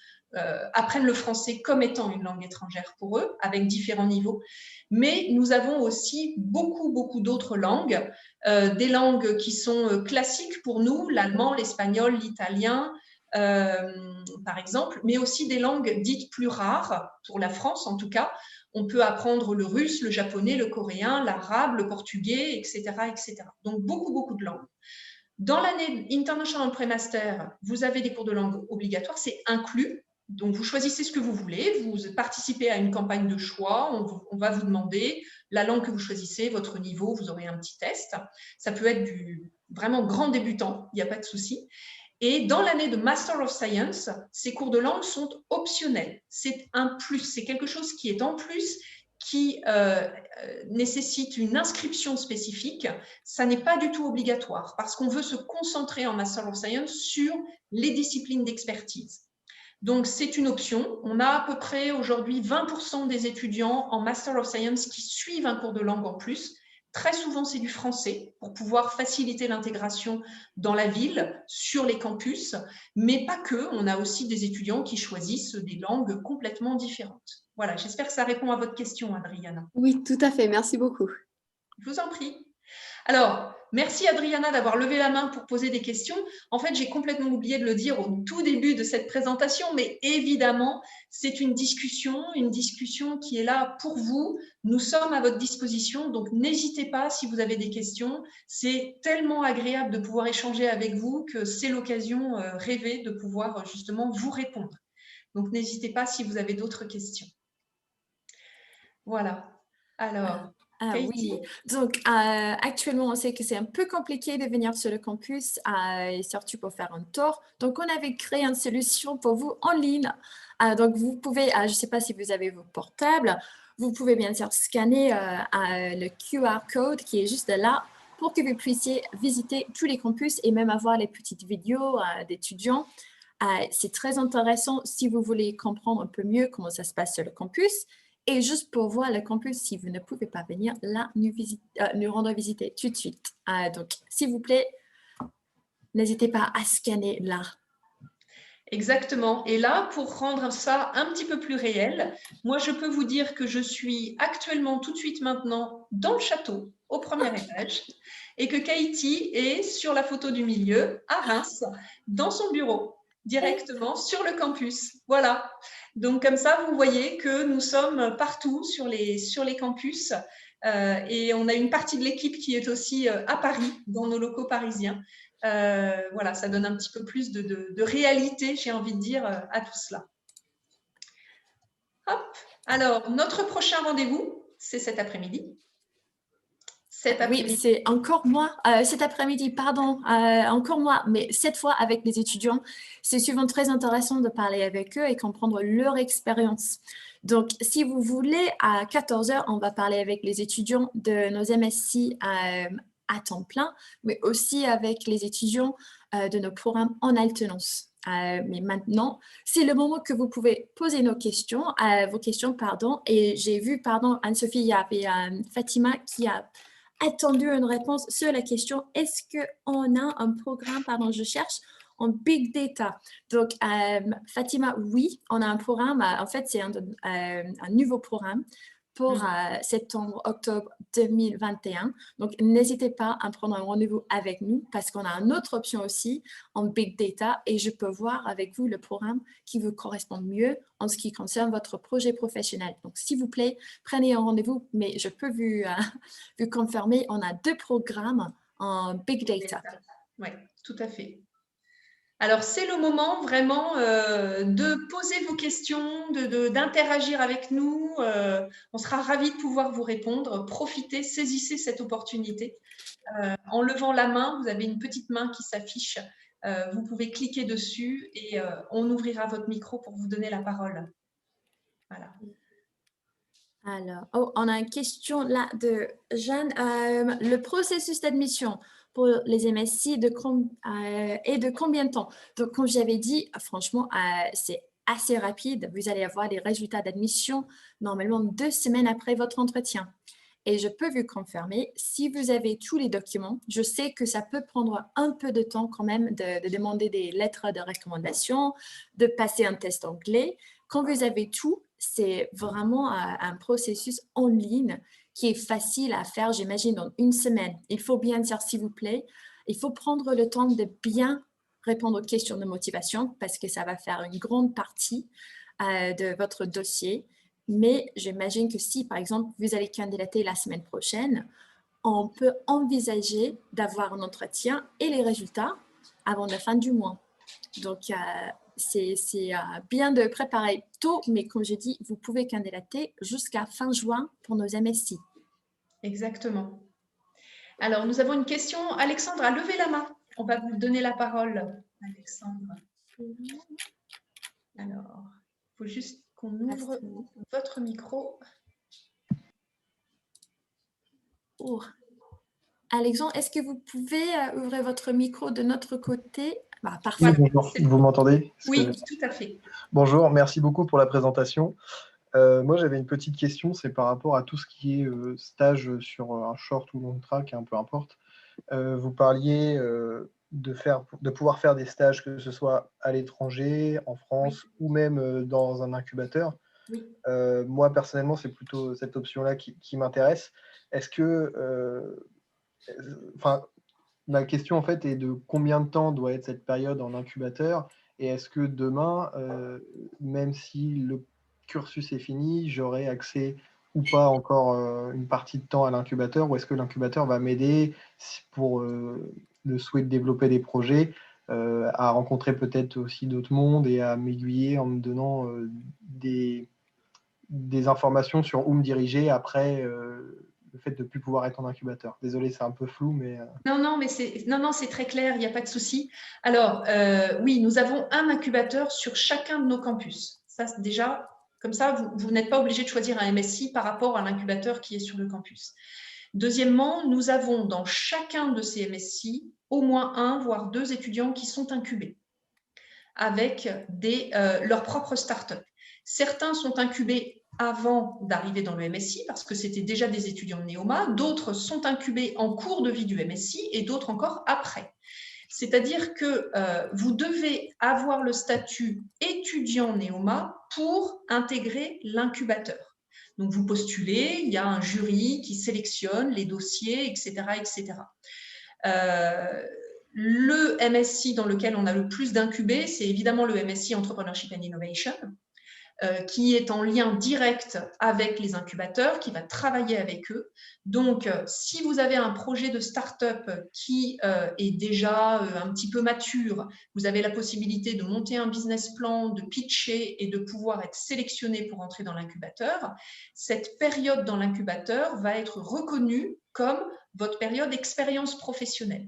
Speaker 1: apprennent le français comme étant une langue étrangère pour eux, avec différents niveaux. Mais nous avons aussi beaucoup d'autres langues, des langues qui sont classiques pour nous, l'allemand, l'espagnol, l'italien, par exemple, mais aussi des langues dites plus rares, pour la France en tout cas. On peut apprendre le russe, le japonais, le coréen, l'arabe, le portugais, etc., etc. Donc, beaucoup de langues. Dans l'année International Pre-Master, vous avez des cours de langue obligatoires, c'est inclus. Donc, vous choisissez ce que vous voulez, vous participez à une campagne de choix, on va vous demander la langue que vous choisissez, votre niveau, vous aurez un petit test. Ça peut être du vraiment grand débutant, il n'y a pas de souci. Et dans l'année de Master of Science, ces cours de langue sont optionnels. C'est un plus, c'est quelque chose qui est en plus, qui nécessite une inscription spécifique. Ça n'est pas du tout obligatoire parce qu'on veut se concentrer en Master of Science sur les disciplines d'expertise. Donc, c'est une option. On a à peu près aujourd'hui 20% des étudiants en Master of Science qui suivent un cours de langue en plus. Très souvent, c'est du français pour pouvoir faciliter l'intégration dans la ville, sur les campus, mais pas que. On a aussi des étudiants qui choisissent des langues complètement différentes. Voilà, j'espère que ça répond à votre question, Adriana.
Speaker 4: Oui, tout à fait. Merci beaucoup.
Speaker 1: Je vous en prie. Alors, merci Adriana d'avoir levé la main pour poser des questions. En fait, j'ai complètement oublié de le dire au tout début de cette présentation, mais évidemment, c'est une discussion qui est là pour vous. Nous sommes à votre disposition, donc n'hésitez pas si vous avez des questions. C'est tellement agréable de pouvoir échanger avec vous que c'est l'occasion rêvée de pouvoir justement vous répondre. Donc, n'hésitez pas si vous avez d'autres questions. Voilà. Alors...
Speaker 2: oui, donc actuellement, on sait que c'est un peu compliqué de venir sur le campus et surtout pour faire un tour. Donc, on avait créé une solution pour vous en ligne. Donc, vous pouvez, je ne sais pas si vous avez vos portables, vous pouvez bien sûr scanner le QR code qui est juste là pour que vous puissiez visiter tous les campus et même avoir les petites vidéos d'étudiants. C'est très intéressant si vous voulez comprendre un peu mieux comment ça se passe sur le campus. Et juste pour voir le campus, si vous ne pouvez pas venir, là, nous rendre visiter tout de suite. Donc, s'il vous plaît, n'hésitez pas à scanner là.
Speaker 1: Exactement. Et là, pour rendre ça un petit peu plus réel, moi, je peux vous dire que je suis actuellement, tout de suite maintenant, dans le château, au premier étage, et que Katie est sur la photo du milieu, à Reims, dans son bureau, directement sur le campus. Voilà. Donc, comme ça, vous voyez que nous sommes partout sur les campus et on a une partie de l'équipe qui est aussi à Paris, dans nos locaux parisiens. Voilà, ça donne un petit peu plus de réalité, j'ai envie de dire, à tout cela. Hop. Alors, notre prochain rendez-vous, c'est cet après-midi.
Speaker 2: Oui, c'est encore moi, cet après-midi, pardon, encore moi, mais cette fois avec les étudiants. C'est souvent très intéressant de parler avec eux et comprendre leur expérience. Donc, si vous voulez, à 14h, on va parler avec les étudiants de nos MSc à temps plein, mais aussi avec les étudiants de nos programmes en alternance. Mais maintenant, c'est le moment que vous pouvez poser vos questions, et j'ai vu, Anne-Sophie, il y avait Fatima qui a attendu une réponse sur la question est-ce qu'on a un programme, je cherche, en Big Data. Donc, Fatima, oui, on a un programme. En fait, c'est un nouveau programme pour septembre-octobre 2021. Donc, n'hésitez pas à prendre un rendez-vous avec nous parce qu'on a une autre option aussi en Big Data et je peux voir avec vous le programme qui vous correspond mieux en ce qui concerne votre projet professionnel. Donc, s'il vous plaît, prenez un rendez-vous, mais je peux vous confirmer, on a 2 programmes en Big Data.
Speaker 1: Oui, tout à fait. Alors, c'est le moment vraiment de poser vos questions, d'interagir avec nous. On sera ravis de pouvoir vous répondre. Profitez, saisissez cette opportunité. En levant la main, vous avez une petite main qui s'affiche. Vous pouvez cliquer dessus et on ouvrira votre micro pour vous donner la parole. Voilà.
Speaker 2: Alors, on a une question là de Jeanne. Le processus d'admission pour les MSc est de combien de temps? Donc, comme j'avais dit, franchement, c'est assez rapide. Vous allez avoir les résultats d'admission normalement 2 semaines après votre entretien. Et je peux vous confirmer, si vous avez tous les documents, je sais que ça peut prendre un peu de temps quand même de demander des lettres de recommandation, de passer un test anglais. Quand vous avez tout, c'est vraiment un processus en ligne qui est facile à faire, j'imagine, dans 1 semaine. Il faut bien dire, s'il vous plaît, il faut prendre le temps de bien répondre aux questions de motivation parce que ça va faire une grande partie de votre dossier. Mais j'imagine que si, par exemple, vous allez candidater la semaine prochaine, on peut envisager d'avoir un entretien et les résultats avant la fin du mois. Donc, c'est bien de préparer tôt, mais comme je dis, vous pouvez candidater jusqu'à fin juin pour nos MSc.
Speaker 1: Exactement. Alors, nous avons une question. Alexandre a levé la main. On va vous donner la parole, Alexandre. Alors, il faut juste qu'on ouvre votre micro.
Speaker 2: Oh. Alexandre, est-ce que vous pouvez ouvrir votre micro de notre côté? Parfait.
Speaker 5: Oui, bonjour. Vous m'entendez?
Speaker 1: Oui, tout à fait.
Speaker 5: Bonjour, merci beaucoup pour la présentation. Moi, j'avais une petite question, c'est par rapport à tout ce qui est stage sur un short ou long track, peu importe. Vous parliez de pouvoir faire des stages, que ce soit à l'étranger, en France, ou même dans un incubateur.
Speaker 1: Oui.
Speaker 5: Moi, personnellement, c'est plutôt cette option-là qui m'intéresse. Est-ce que... ma question, en fait, est de combien de temps doit être cette période en incubateur? Et est-ce que demain, même si le cursus est fini, j'aurai accès ou pas encore une partie de temps à l'incubateur? Ou est-ce que l'incubateur va m'aider pour le souhait de développer des projets, à rencontrer peut-être aussi d'autres mondes et à m'aiguiller en me donnant des informations sur où me diriger après le fait de ne plus pouvoir être en incubateur? Désolé, c'est un peu flou, mais...
Speaker 1: Non, c'est très clair, il n'y a pas de souci. Alors, oui, nous avons un incubateur sur chacun de nos campus. Ça, déjà, comme ça, vous n'êtes pas obligé de choisir un MSc par rapport à l'incubateur qui est sur le campus. Deuxièmement, nous avons dans chacun de ces MSc au moins 1, voire 2 étudiants qui sont incubés avec leurs propres startups. Certains sont incubés avant d'arriver dans le MSc parce que c'était déjà des étudiants de Neoma, d'autres sont incubés en cours de vie du MSc et d'autres encore après. C'est-à-dire que vous devez avoir le statut étudiant Neoma pour intégrer l'incubateur. Donc, vous postulez, il y a un jury qui sélectionne les dossiers, etc. etc. Le MSc dans lequel on a le plus d'incubés, c'est évidemment le MSc Entrepreneurship and Innovation, qui est en lien direct avec les incubateurs, qui va travailler avec eux. Donc, si vous avez un projet de start-up qui est déjà un petit peu mature, vous avez la possibilité de monter un business plan, de pitcher et de pouvoir être sélectionné pour entrer dans l'incubateur. Cette période dans l'incubateur va être reconnue comme votre période d'expérience professionnelle.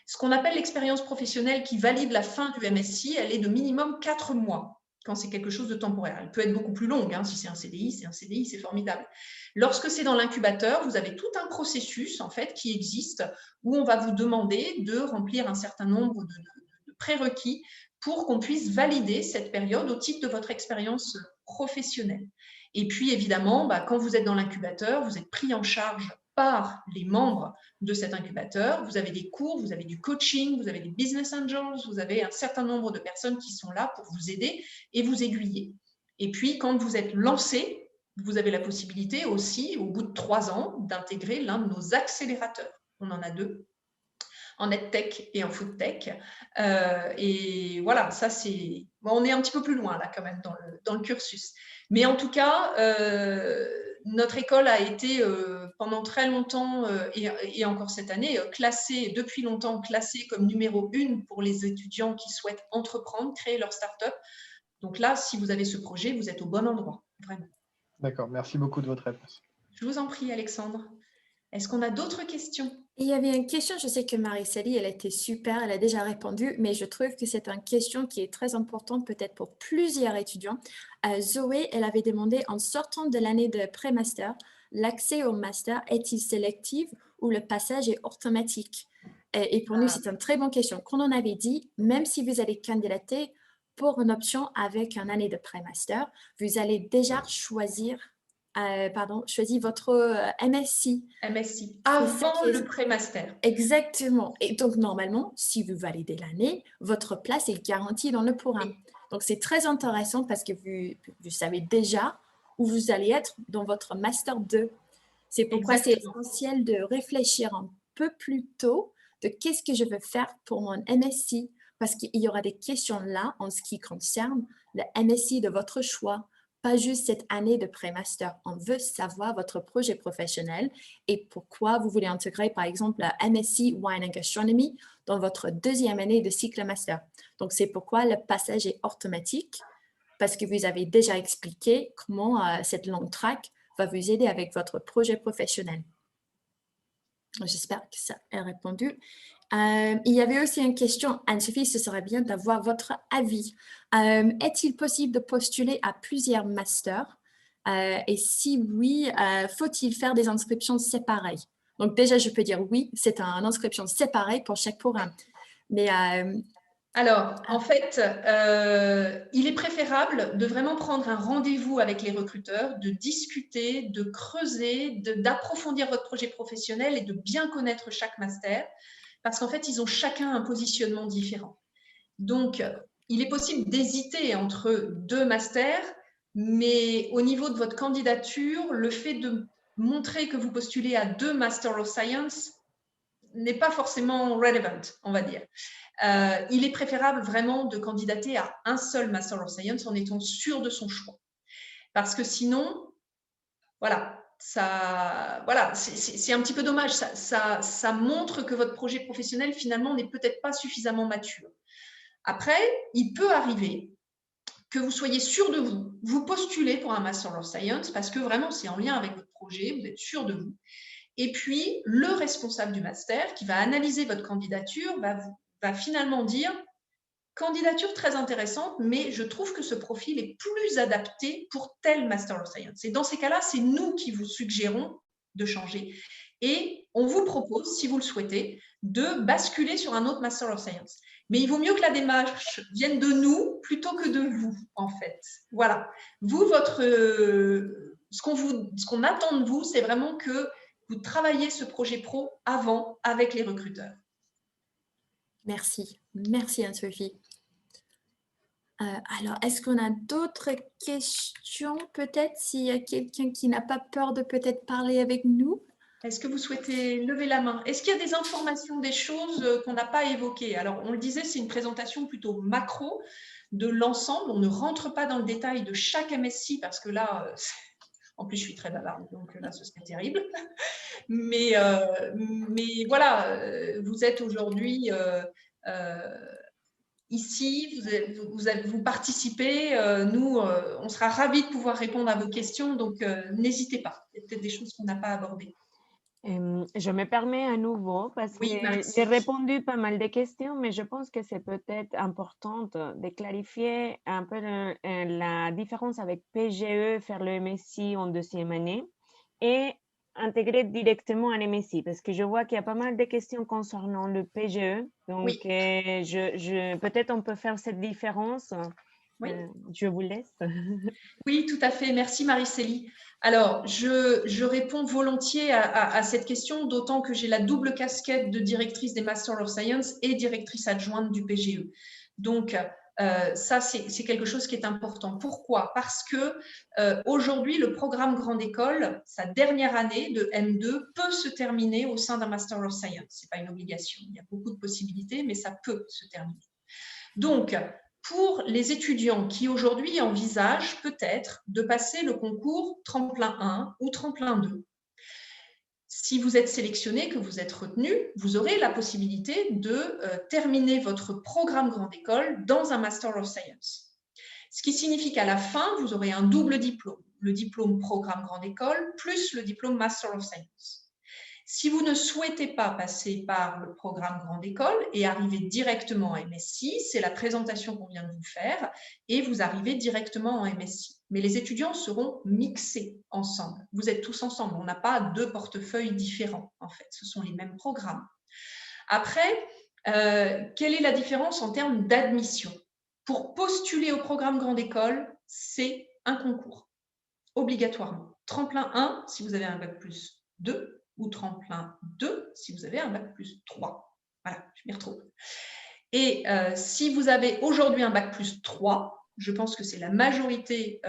Speaker 1: Ce qu'on appelle l'expérience professionnelle qui valide la fin du MSc, elle est de minimum 4 mois. Quand c'est quelque chose de temporaire. Elle peut être beaucoup plus longue. Si c'est un CDI, c'est formidable. Lorsque c'est dans l'incubateur, vous avez tout un processus en fait qui existe où on va vous demander de remplir un certain nombre de prérequis pour qu'on puisse valider cette période au titre de votre expérience professionnelle. Et puis évidemment, quand vous êtes dans l'incubateur, vous êtes pris en charge par les membres de cet incubateur. Vous avez des cours, vous avez du coaching, vous avez des business angels, vous avez un certain nombre de personnes qui sont là pour vous aider et vous aiguiller. Et puis, quand vous êtes lancé, vous avez la possibilité aussi, au bout de 3 ans, d'intégrer l'un de nos accélérateurs. On en a 2, en EdTech et en FoodTech. Et voilà, ça c'est… Bon, on est un petit peu plus loin là quand même dans le cursus. Mais en tout cas, notre école a été pendant très longtemps, et encore cette année, depuis longtemps classée comme numéro 1 pour les étudiants qui souhaitent entreprendre, créer leur start-up. Donc là, si vous avez ce projet, vous êtes au bon endroit, vraiment.
Speaker 5: D'accord, merci beaucoup de votre réponse.
Speaker 1: Je vous en prie, Alexandre. Est-ce qu'on a d'autres questions?
Speaker 2: Il y avait une question, je sais que Marie-Célie, elle était super, elle a déjà répondu, mais je trouve que c'est une question qui est très importante peut-être pour plusieurs étudiants. Zoé, elle avait demandé, en sortant de l'année de pré-master, l'accès au master est-il sélectif ou le passage est automatique? Et pour nous, c'est une très bonne question. Comme on avait dit, même si vous allez candidater pour une option avec une année de pré-master, vous allez déjà choisir votre MSc.
Speaker 1: MSc, avant le pré-master.
Speaker 2: Exactement. Et donc, normalement, si vous validez l'année, votre place est garantie dans le programme.
Speaker 1: Oui.
Speaker 2: Donc, c'est très intéressant parce que vous savez déjà où vous allez être dans votre Master 2. C'est pourquoi c'est essentiel de réfléchir un peu plus tôt de qu'est-ce que je veux faire pour mon MSc, parce qu'il y aura des questions là en ce qui concerne le MSc de votre choix, pas juste cette année de pré-master. On veut savoir votre projet professionnel et pourquoi vous voulez intégrer, par exemple, la MSc Wine and Gastronomy dans votre 2e année de cycle master. Donc, c'est pourquoi le passage est automatique, parce que vous avez déjà expliqué comment cette longue track va vous aider avec votre projet professionnel. J'espère que ça a répondu. Il y avait aussi une question, Anne-Sophie, ce serait bien d'avoir votre avis. Est-il possible de postuler à plusieurs masters? Et si oui, faut-il faire des inscriptions séparées? Donc déjà, je peux dire oui, c'est une inscription séparée pour chaque programme. Mais
Speaker 1: alors, en fait, il est préférable de vraiment prendre un rendez-vous avec les recruteurs, de discuter, de creuser, d'approfondir votre projet professionnel et de bien connaître chaque master, parce qu'en fait, ils ont chacun un positionnement différent. Donc, il est possible d'hésiter entre 2 masters, mais au niveau de votre candidature, le fait de montrer que vous postulez à 2 Master of Science n'est pas forcément relevant, on va dire. Il est préférable vraiment de candidater à un seul Master of Science en étant sûr de son choix. Parce que sinon, voilà, c'est un petit peu dommage. Ça montre que votre projet professionnel, finalement, n'est peut-être pas suffisamment mature. Après, il peut arriver que vous soyez sûr de vous. Vous postulez pour un Master of Science parce que vraiment, c'est en lien avec votre projet, vous êtes sûr de vous. Et puis, le responsable du master qui va analyser votre candidature va finalement dire « Candidature très intéressante, mais je trouve que ce profil est plus adapté pour tel Master of Science. » Et dans ces cas-là, c'est nous qui vous suggérons de changer. Et on vous propose, si vous le souhaitez, de basculer sur un autre Master of Science. Mais il vaut mieux que la démarche vienne de nous plutôt que de vous, en fait. Voilà. Vous, ce qu'on attend de vous, c'est vraiment que vous travaillez ce projet pro avant avec les recruteurs.
Speaker 2: Merci. Merci Anne-Sophie. Alors, est-ce qu'on a d'autres questions peut-être, s'il y a quelqu'un qui n'a pas peur de peut-être parler avec nous?
Speaker 1: Est-ce que vous souhaitez lever la main? Est-ce qu'il y a des informations, des choses qu'on n'a pas évoquées? Alors, on le disait, c'est une présentation plutôt macro de l'ensemble. On ne rentre pas dans le détail de chaque MSc parce que là, en plus, je suis très bavarde, donc là, ce serait terrible. Mais voilà, vous êtes aujourd'hui ici, vous participez. Nous, on sera ravis de pouvoir répondre à vos questions, donc n'hésitez pas. Il y a peut-être des choses qu'on n'a pas abordées.
Speaker 3: Je me permets à nouveau parce que j'ai répondu pas mal de questions, mais je pense que c'est peut-être important de clarifier un peu la différence avec PGE, faire le MSc en 2e année et intégrer directement un MSc, parce que je vois qu'il y a pas mal de questions concernant le PGE. Donc,
Speaker 1: oui.
Speaker 3: Peut-être on peut faire cette différence.
Speaker 1: Oui.
Speaker 3: Je vous laisse.
Speaker 1: Oui, tout à fait. Merci Marie-Célie. Alors, je réponds volontiers à cette question, d'autant que j'ai la double casquette de directrice des Master of Science et directrice adjointe du PGE. Donc, Ça, c'est quelque chose qui est important. Pourquoi? Parce que aujourd'hui, le programme Grande École, sa dernière année de M2 peut se terminer au sein d'un Master of Science. Ce n'est pas une obligation. Il y a beaucoup de possibilités, mais ça peut se terminer. Donc, pour les étudiants qui aujourd'hui envisagent peut-être de passer le concours Tremplin 1 ou Tremplin 2, si vous êtes sélectionné, que vous êtes retenu, vous aurez la possibilité de terminer votre programme Grande École dans un Master of Science. Ce qui signifie qu'à la fin, vous aurez un double diplôme, le diplôme programme Grande École plus le diplôme Master of Science. Si vous ne souhaitez pas passer par le programme Grande École et arriver directement en MSc, c'est la présentation qu'on vient de vous faire, et vous arrivez directement en MSc. Mais les étudiants seront mixés ensemble. Vous êtes tous ensemble. On n'a pas deux portefeuilles différents, en fait. Ce sont les mêmes programmes. Après, quelle est la différence en termes d'admission? Pour postuler au programme Grande École, c'est un concours, obligatoirement. Tremplin 1, si vous avez un bac plus 2, ou tremplin 2 si vous avez un bac plus 3. Voilà, je m'y retrouve. Et si vous avez aujourd'hui un bac plus 3, je pense que c'est la majorité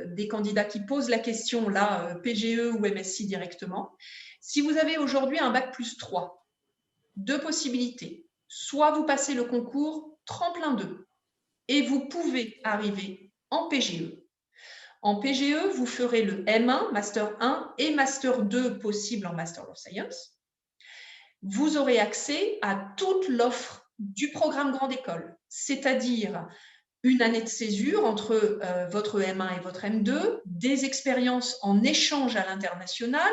Speaker 1: des candidats qui posent la question, là, PGE ou MSc directement. Si vous avez aujourd'hui un bac plus 3, deux possibilités. Soit vous passez le concours tremplin 2 et vous pouvez arriver en PGE. En PGE, vous ferez le M1, Master 1 et Master 2 possible en Master of Science. Vous aurez accès à toute l'offre du programme Grande École, c'est-à-dire une année de césure entre votre M1 et votre M2, des expériences en échange à l'international,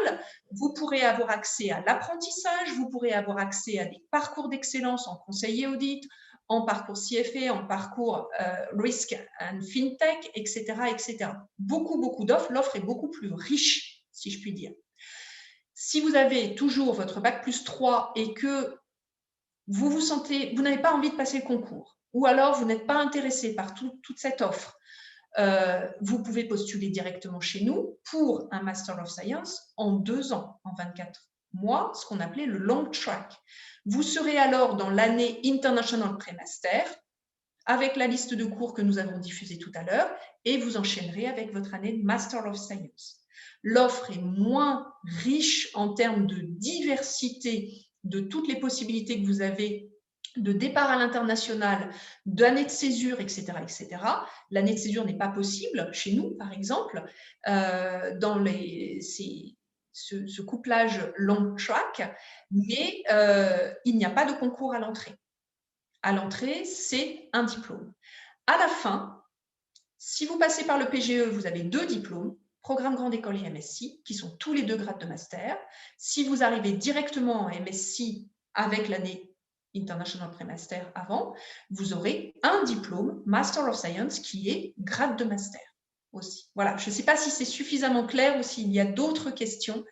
Speaker 1: vous pourrez avoir accès à l'apprentissage, vous pourrez avoir accès à des parcours d'excellence en conseil et audit, en parcours CFA, en parcours Risk and FinTech, etc., etc. Beaucoup d'offres. L'offre est beaucoup plus riche, si je puis dire. Si vous avez toujours votre bac plus 3 et que vous n'avez pas envie de passer le concours, ou alors vous n'êtes pas intéressé par toute cette offre, vous pouvez postuler directement chez nous pour un Master of Science en 2 ans, en 24 mois, ce qu'on appelait le long track. Vous serez alors dans l'année International Pré-Master, avec la liste de cours que nous avons diffusée tout à l'heure, et vous enchaînerez avec votre année Master of Science. L'offre est moins riche en termes de diversité de toutes les possibilités que vous avez de départ à l'international, d'année de césure, etc., etc. L'année de césure n'est pas possible chez nous, par exemple, dans ce couplage long track, mais il n'y a pas de concours à l'entrée. À l'entrée, c'est un diplôme. À la fin, si vous passez par le PGE, vous avez 2 diplômes, programme Grande École et MSc, qui sont tous les 2 grades de master. Si vous arrivez directement en MSc avec l'année International Pré-Master avant, vous aurez un diplôme Master of Science qui est grade de master aussi. Voilà, je ne sais pas si c'est suffisamment clair ou s'il y a d'autres questions,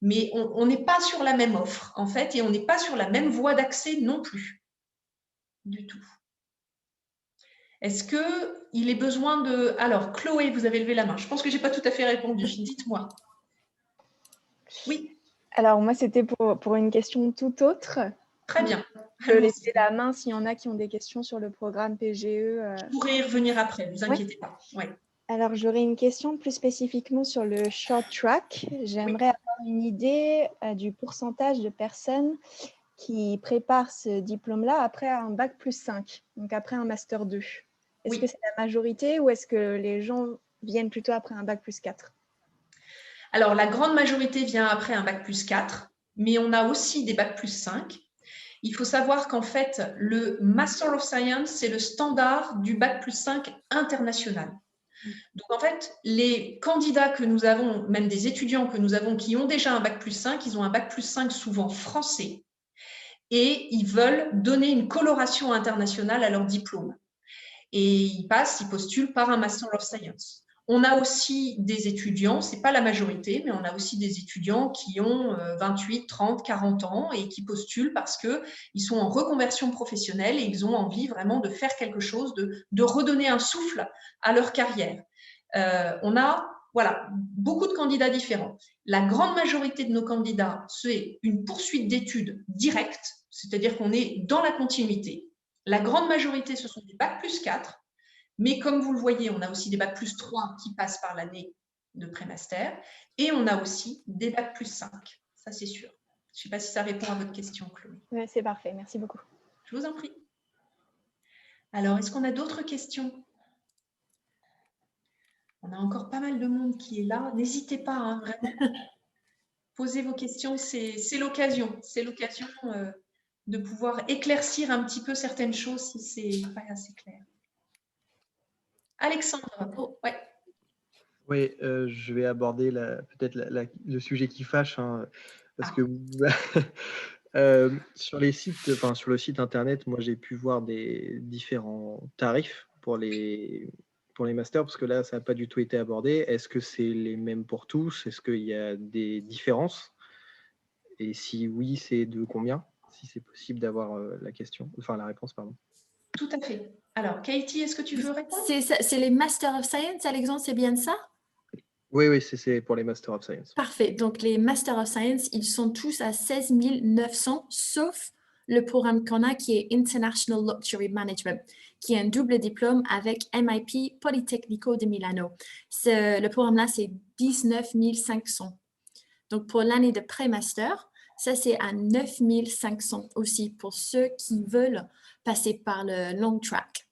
Speaker 1: mais on n'est pas sur la même offre, en fait, et on n'est pas sur la même voie d'accès non plus, du tout. Est-ce qu'il est besoin de... Alors, Chloé, vous avez levé la main. Je pense que je n'ai pas tout à fait répondu. Dites-moi. Oui.
Speaker 6: Alors, moi, c'était pour une question tout autre.
Speaker 1: Très bien.
Speaker 6: Je vais laisser la main s'il y en a qui ont des questions sur le programme PGE.
Speaker 1: Je pourrais y revenir après, ne vous inquiétez pas. Ouais.
Speaker 6: Alors, j'aurais une question plus spécifiquement sur le short track. J'aimerais avoir une idée du pourcentage de personnes qui préparent ce diplôme-là après un bac plus 5, donc après un master 2. Est-ce que c'est la majorité ou est-ce que les gens viennent plutôt après un bac plus 4?
Speaker 1: Alors, la grande majorité vient après un bac plus 4, mais on a aussi des bacs plus 5. Il faut savoir qu'en fait, le Master of Science, c'est le standard du bac plus 5 international. Donc, en fait, les candidats que nous avons, même des étudiants que nous avons qui ont déjà un bac plus 5, ils ont un bac plus 5 souvent français et ils veulent donner une coloration internationale à leur diplôme. Et ils postulent par un Master of Science. On a aussi des étudiants, ce n'est pas la majorité, mais on a aussi des étudiants qui ont 28, 30, 40 ans et qui postulent parce qu'ils sont en reconversion professionnelle et ils ont envie vraiment de faire quelque chose, de redonner un souffle à leur carrière. On a beaucoup de candidats différents. La grande majorité de nos candidats, c'est une poursuite d'études directes, c'est-à-dire qu'on est dans la continuité. La grande majorité, ce sont des bac plus 4 Mais comme vous le voyez, on a aussi des Bac plus 3 qui passent par l'année de pré-master et on a aussi des Bac plus 5, ça c'est sûr. Je ne sais pas si ça répond à votre question, Chloé.
Speaker 6: Oui, c'est parfait, merci beaucoup.
Speaker 1: Je vous en prie. Alors, est-ce qu'on a d'autres questions? On a encore pas mal de monde qui est là. N'hésitez pas, hein, vraiment. Posez vos questions, c'est l'occasion. C'est l'occasion de pouvoir éclaircir un petit peu certaines choses si ce n'est pas assez clair. Alexandre, ouais.
Speaker 5: Oui, je vais aborder peut-être le sujet qui fâche, hein, parce que sur les sites, enfin sur le site internet, moi j'ai pu voir des différents tarifs pour les masters, parce que là ça n'a pas du tout été abordé. Est-ce que c'est les mêmes pour tous? Est-ce qu'il y a des différences? Et si oui, c'est de combien? Si c'est possible d'avoir la réponse, pardon.
Speaker 1: Tout à fait. Alors, Katie, est-ce que tu veux répondre?
Speaker 2: C'est les Master of Science, Alexandre, c'est bien ça?
Speaker 5: Oui, c'est pour les Master of Science.
Speaker 2: Parfait. Donc, les Master of Science, ils sont tous à 16 900, sauf le programme qu'on a qui est International Luxury Management, qui est un double diplôme avec MIT Politecnico de Milano. Le programme-là, c'est 19 500. Donc, pour l'année de pré-master, ça, c'est à 9 500 aussi pour ceux qui veulent passer par le long track.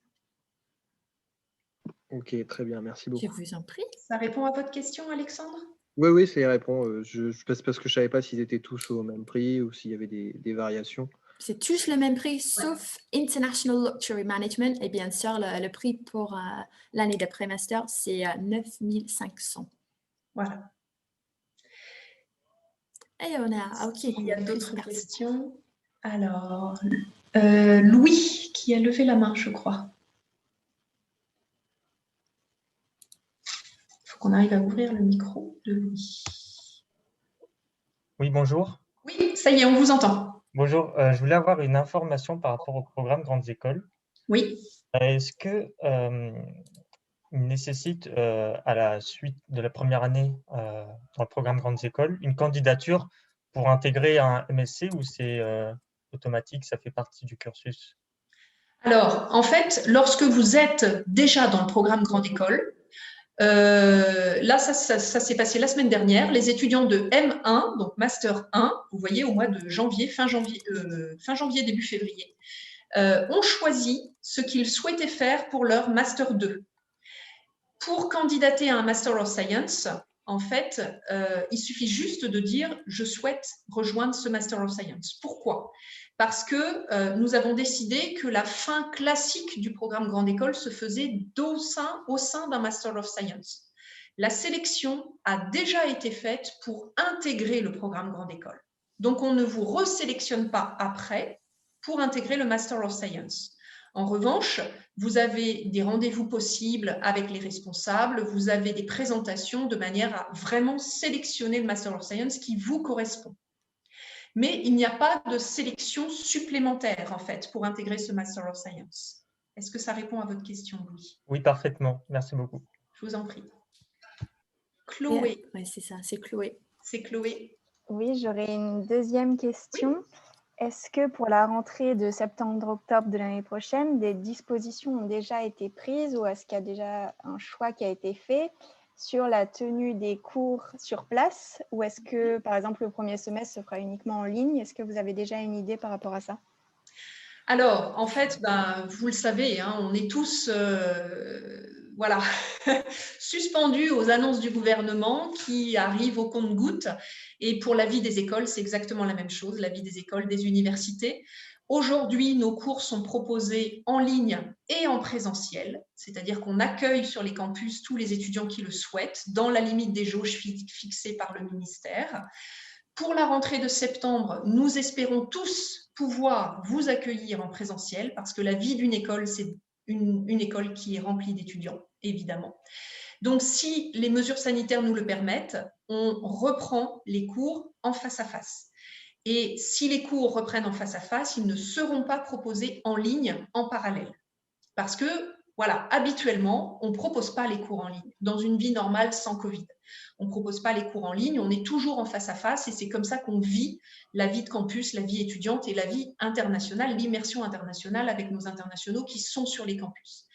Speaker 5: Ok, très bien, merci beaucoup.
Speaker 2: Je vous en prie.
Speaker 1: Ça répond à votre question, Alexandre?
Speaker 5: Oui, ça y répond. Parce que je ne savais pas s'ils étaient tous au même prix ou s'il y avait des variations.
Speaker 2: C'est tous le même prix, sauf International Luxury Management. Et bien sûr, le prix pour l'année de pré-master, c'est 9 500.
Speaker 1: Voilà.
Speaker 2: Et on a, ok.
Speaker 1: Il y a d'autres questions. Alors, Louis qui a levé la main, je crois. Il faut qu'on arrive à ouvrir le micro de Louis.
Speaker 7: Oui, bonjour.
Speaker 1: Oui, ça y est, on vous entend.
Speaker 7: Bonjour, je voulais avoir une information par rapport au programme Grandes Écoles.
Speaker 1: Oui.
Speaker 7: Est-ce que il nécessite, à la suite de la première année dans le programme Grandes Écoles, une candidature pour intégrer un MSc ou c'est automatique, ça fait partie du cursus?
Speaker 1: Alors, en fait, lorsque vous êtes déjà dans le programme Grande École, là, ça s'est passé la semaine dernière. Les étudiants de M1, donc Master 1, vous voyez, au mois de janvier, fin janvier, début février, ont choisi ce qu'ils souhaitaient faire pour leur Master 2. Pour candidater à un Master of Science, en fait, il suffit juste de dire « je souhaite rejoindre ce Master of Science ». Pourquoi ? Parce que nous avons décidé que la fin classique du programme Grande École se faisait au sein d'un Master of Science. La sélection a déjà été faite pour intégrer le programme Grande École. Donc, on ne vous resélectionne pas après pour intégrer le Master of Science. En revanche, vous avez des rendez-vous possibles avec les responsables, vous avez des présentations de manière à vraiment sélectionner le Master of Science qui vous correspond. Mais il n'y a pas de sélection supplémentaire, en fait, pour intégrer ce Master of Science. Est-ce que ça répond à votre question, Louis?
Speaker 7: Oui, parfaitement. Merci beaucoup.
Speaker 1: Je vous en prie. Chloé.
Speaker 2: Oui, c'est ça, c'est Chloé.
Speaker 1: C'est Chloé.
Speaker 6: Oui, j'aurais une deuxième question. Oui. Est-ce que pour la rentrée de septembre-octobre de l'année prochaine, des dispositions ont déjà été prises ou est-ce qu'il y a déjà un choix qui a été fait sur la tenue des cours sur place ou est-ce que, par exemple, le premier semestre se fera uniquement en ligne? Est-ce que vous avez déjà une idée par rapport à ça?
Speaker 1: Alors, en fait, vous le savez, hein, on est tous voilà, suspendus aux annonces du gouvernement qui arrivent au compte-gouttes. Et pour la vie des écoles, c'est exactement la même chose, la vie des écoles, des universités. Aujourd'hui, nos cours sont proposés en ligne et en présentiel, c'est-à-dire qu'on accueille sur les campus tous les étudiants qui le souhaitent, dans la limite des jauges fixées par le ministère. Pour la rentrée de septembre, nous espérons tous pouvoir vous accueillir en présentiel parce que la vie d'une école, c'est une école qui est remplie d'étudiants, évidemment. Donc, si les mesures sanitaires nous le permettent, on reprend les cours en face à face. Et si les cours reprennent en face à face, ils ne seront pas proposés en ligne en parallèle. Parce que, voilà, habituellement, on ne propose pas les cours en ligne dans une vie normale sans Covid. On ne propose pas les cours en ligne, on est toujours en face à face et c'est comme ça qu'on vit la vie de campus, la vie étudiante et la vie internationale, l'immersion internationale avec nos internationaux qui sont sur les campus.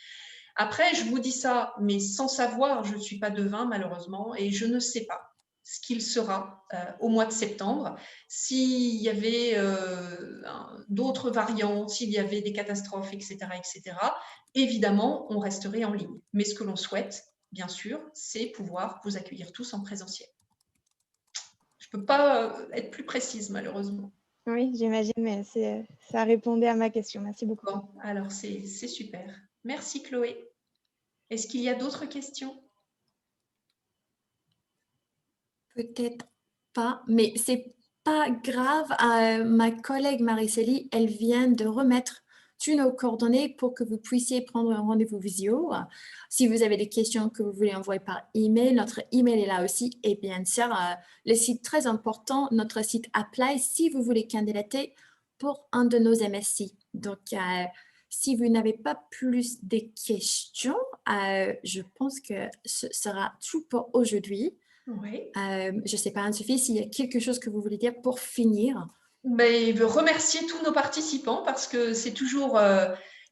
Speaker 1: Après, je vous dis ça, mais sans savoir, je ne suis pas devin malheureusement, et je ne sais pas ce qu'il sera au mois de septembre, s'il y avait d'autres variants, s'il y avait des catastrophes, etc., etc. Évidemment, on resterait en ligne. Mais ce que l'on souhaite, bien sûr, c'est pouvoir vous accueillir tous en présentiel. Je ne peux pas être plus précise, malheureusement.
Speaker 6: Oui, j'imagine, mais ça répondait à ma question. Merci beaucoup.
Speaker 1: Bon, alors c'est super. Merci Chloé. Est-ce qu'il y a d'autres questions?
Speaker 2: Peut-être pas, mais c'est pas grave. Ma collègue Marie-Célie, elle vient de remettre tous nos coordonnées pour que vous puissiez prendre un rendez-vous visio. Si vous avez des questions que vous voulez envoyer par email, notre email est là aussi. Et bien sûr, le site très important, notre site Apply, si vous voulez candidater pour un de nos MSI. Donc, si vous n'avez pas plus de questions, je pense que ce sera tout pour aujourd'hui.
Speaker 1: Oui.
Speaker 2: Je ne sais pas, Anne-Sophie, s'il y a quelque chose que vous voulez dire pour finir.
Speaker 1: Je veux remercier tous nos participants parce que c'est toujours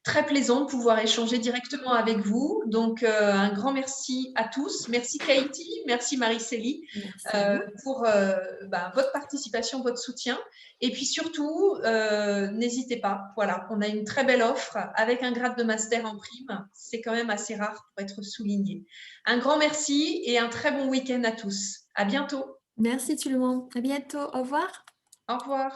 Speaker 1: très plaisant de pouvoir échanger directement avec vous. Donc, un grand merci à tous. Merci Katie, merci Marie-Célie pour votre participation, votre soutien. Et puis surtout, n'hésitez pas. Voilà, on a une très belle offre avec un grade de master en prime. C'est quand même assez rare pour être souligné. Un grand merci et un très bon week-end à tous. À bientôt.
Speaker 2: Merci tout le monde. À bientôt. Au revoir.
Speaker 1: Au revoir.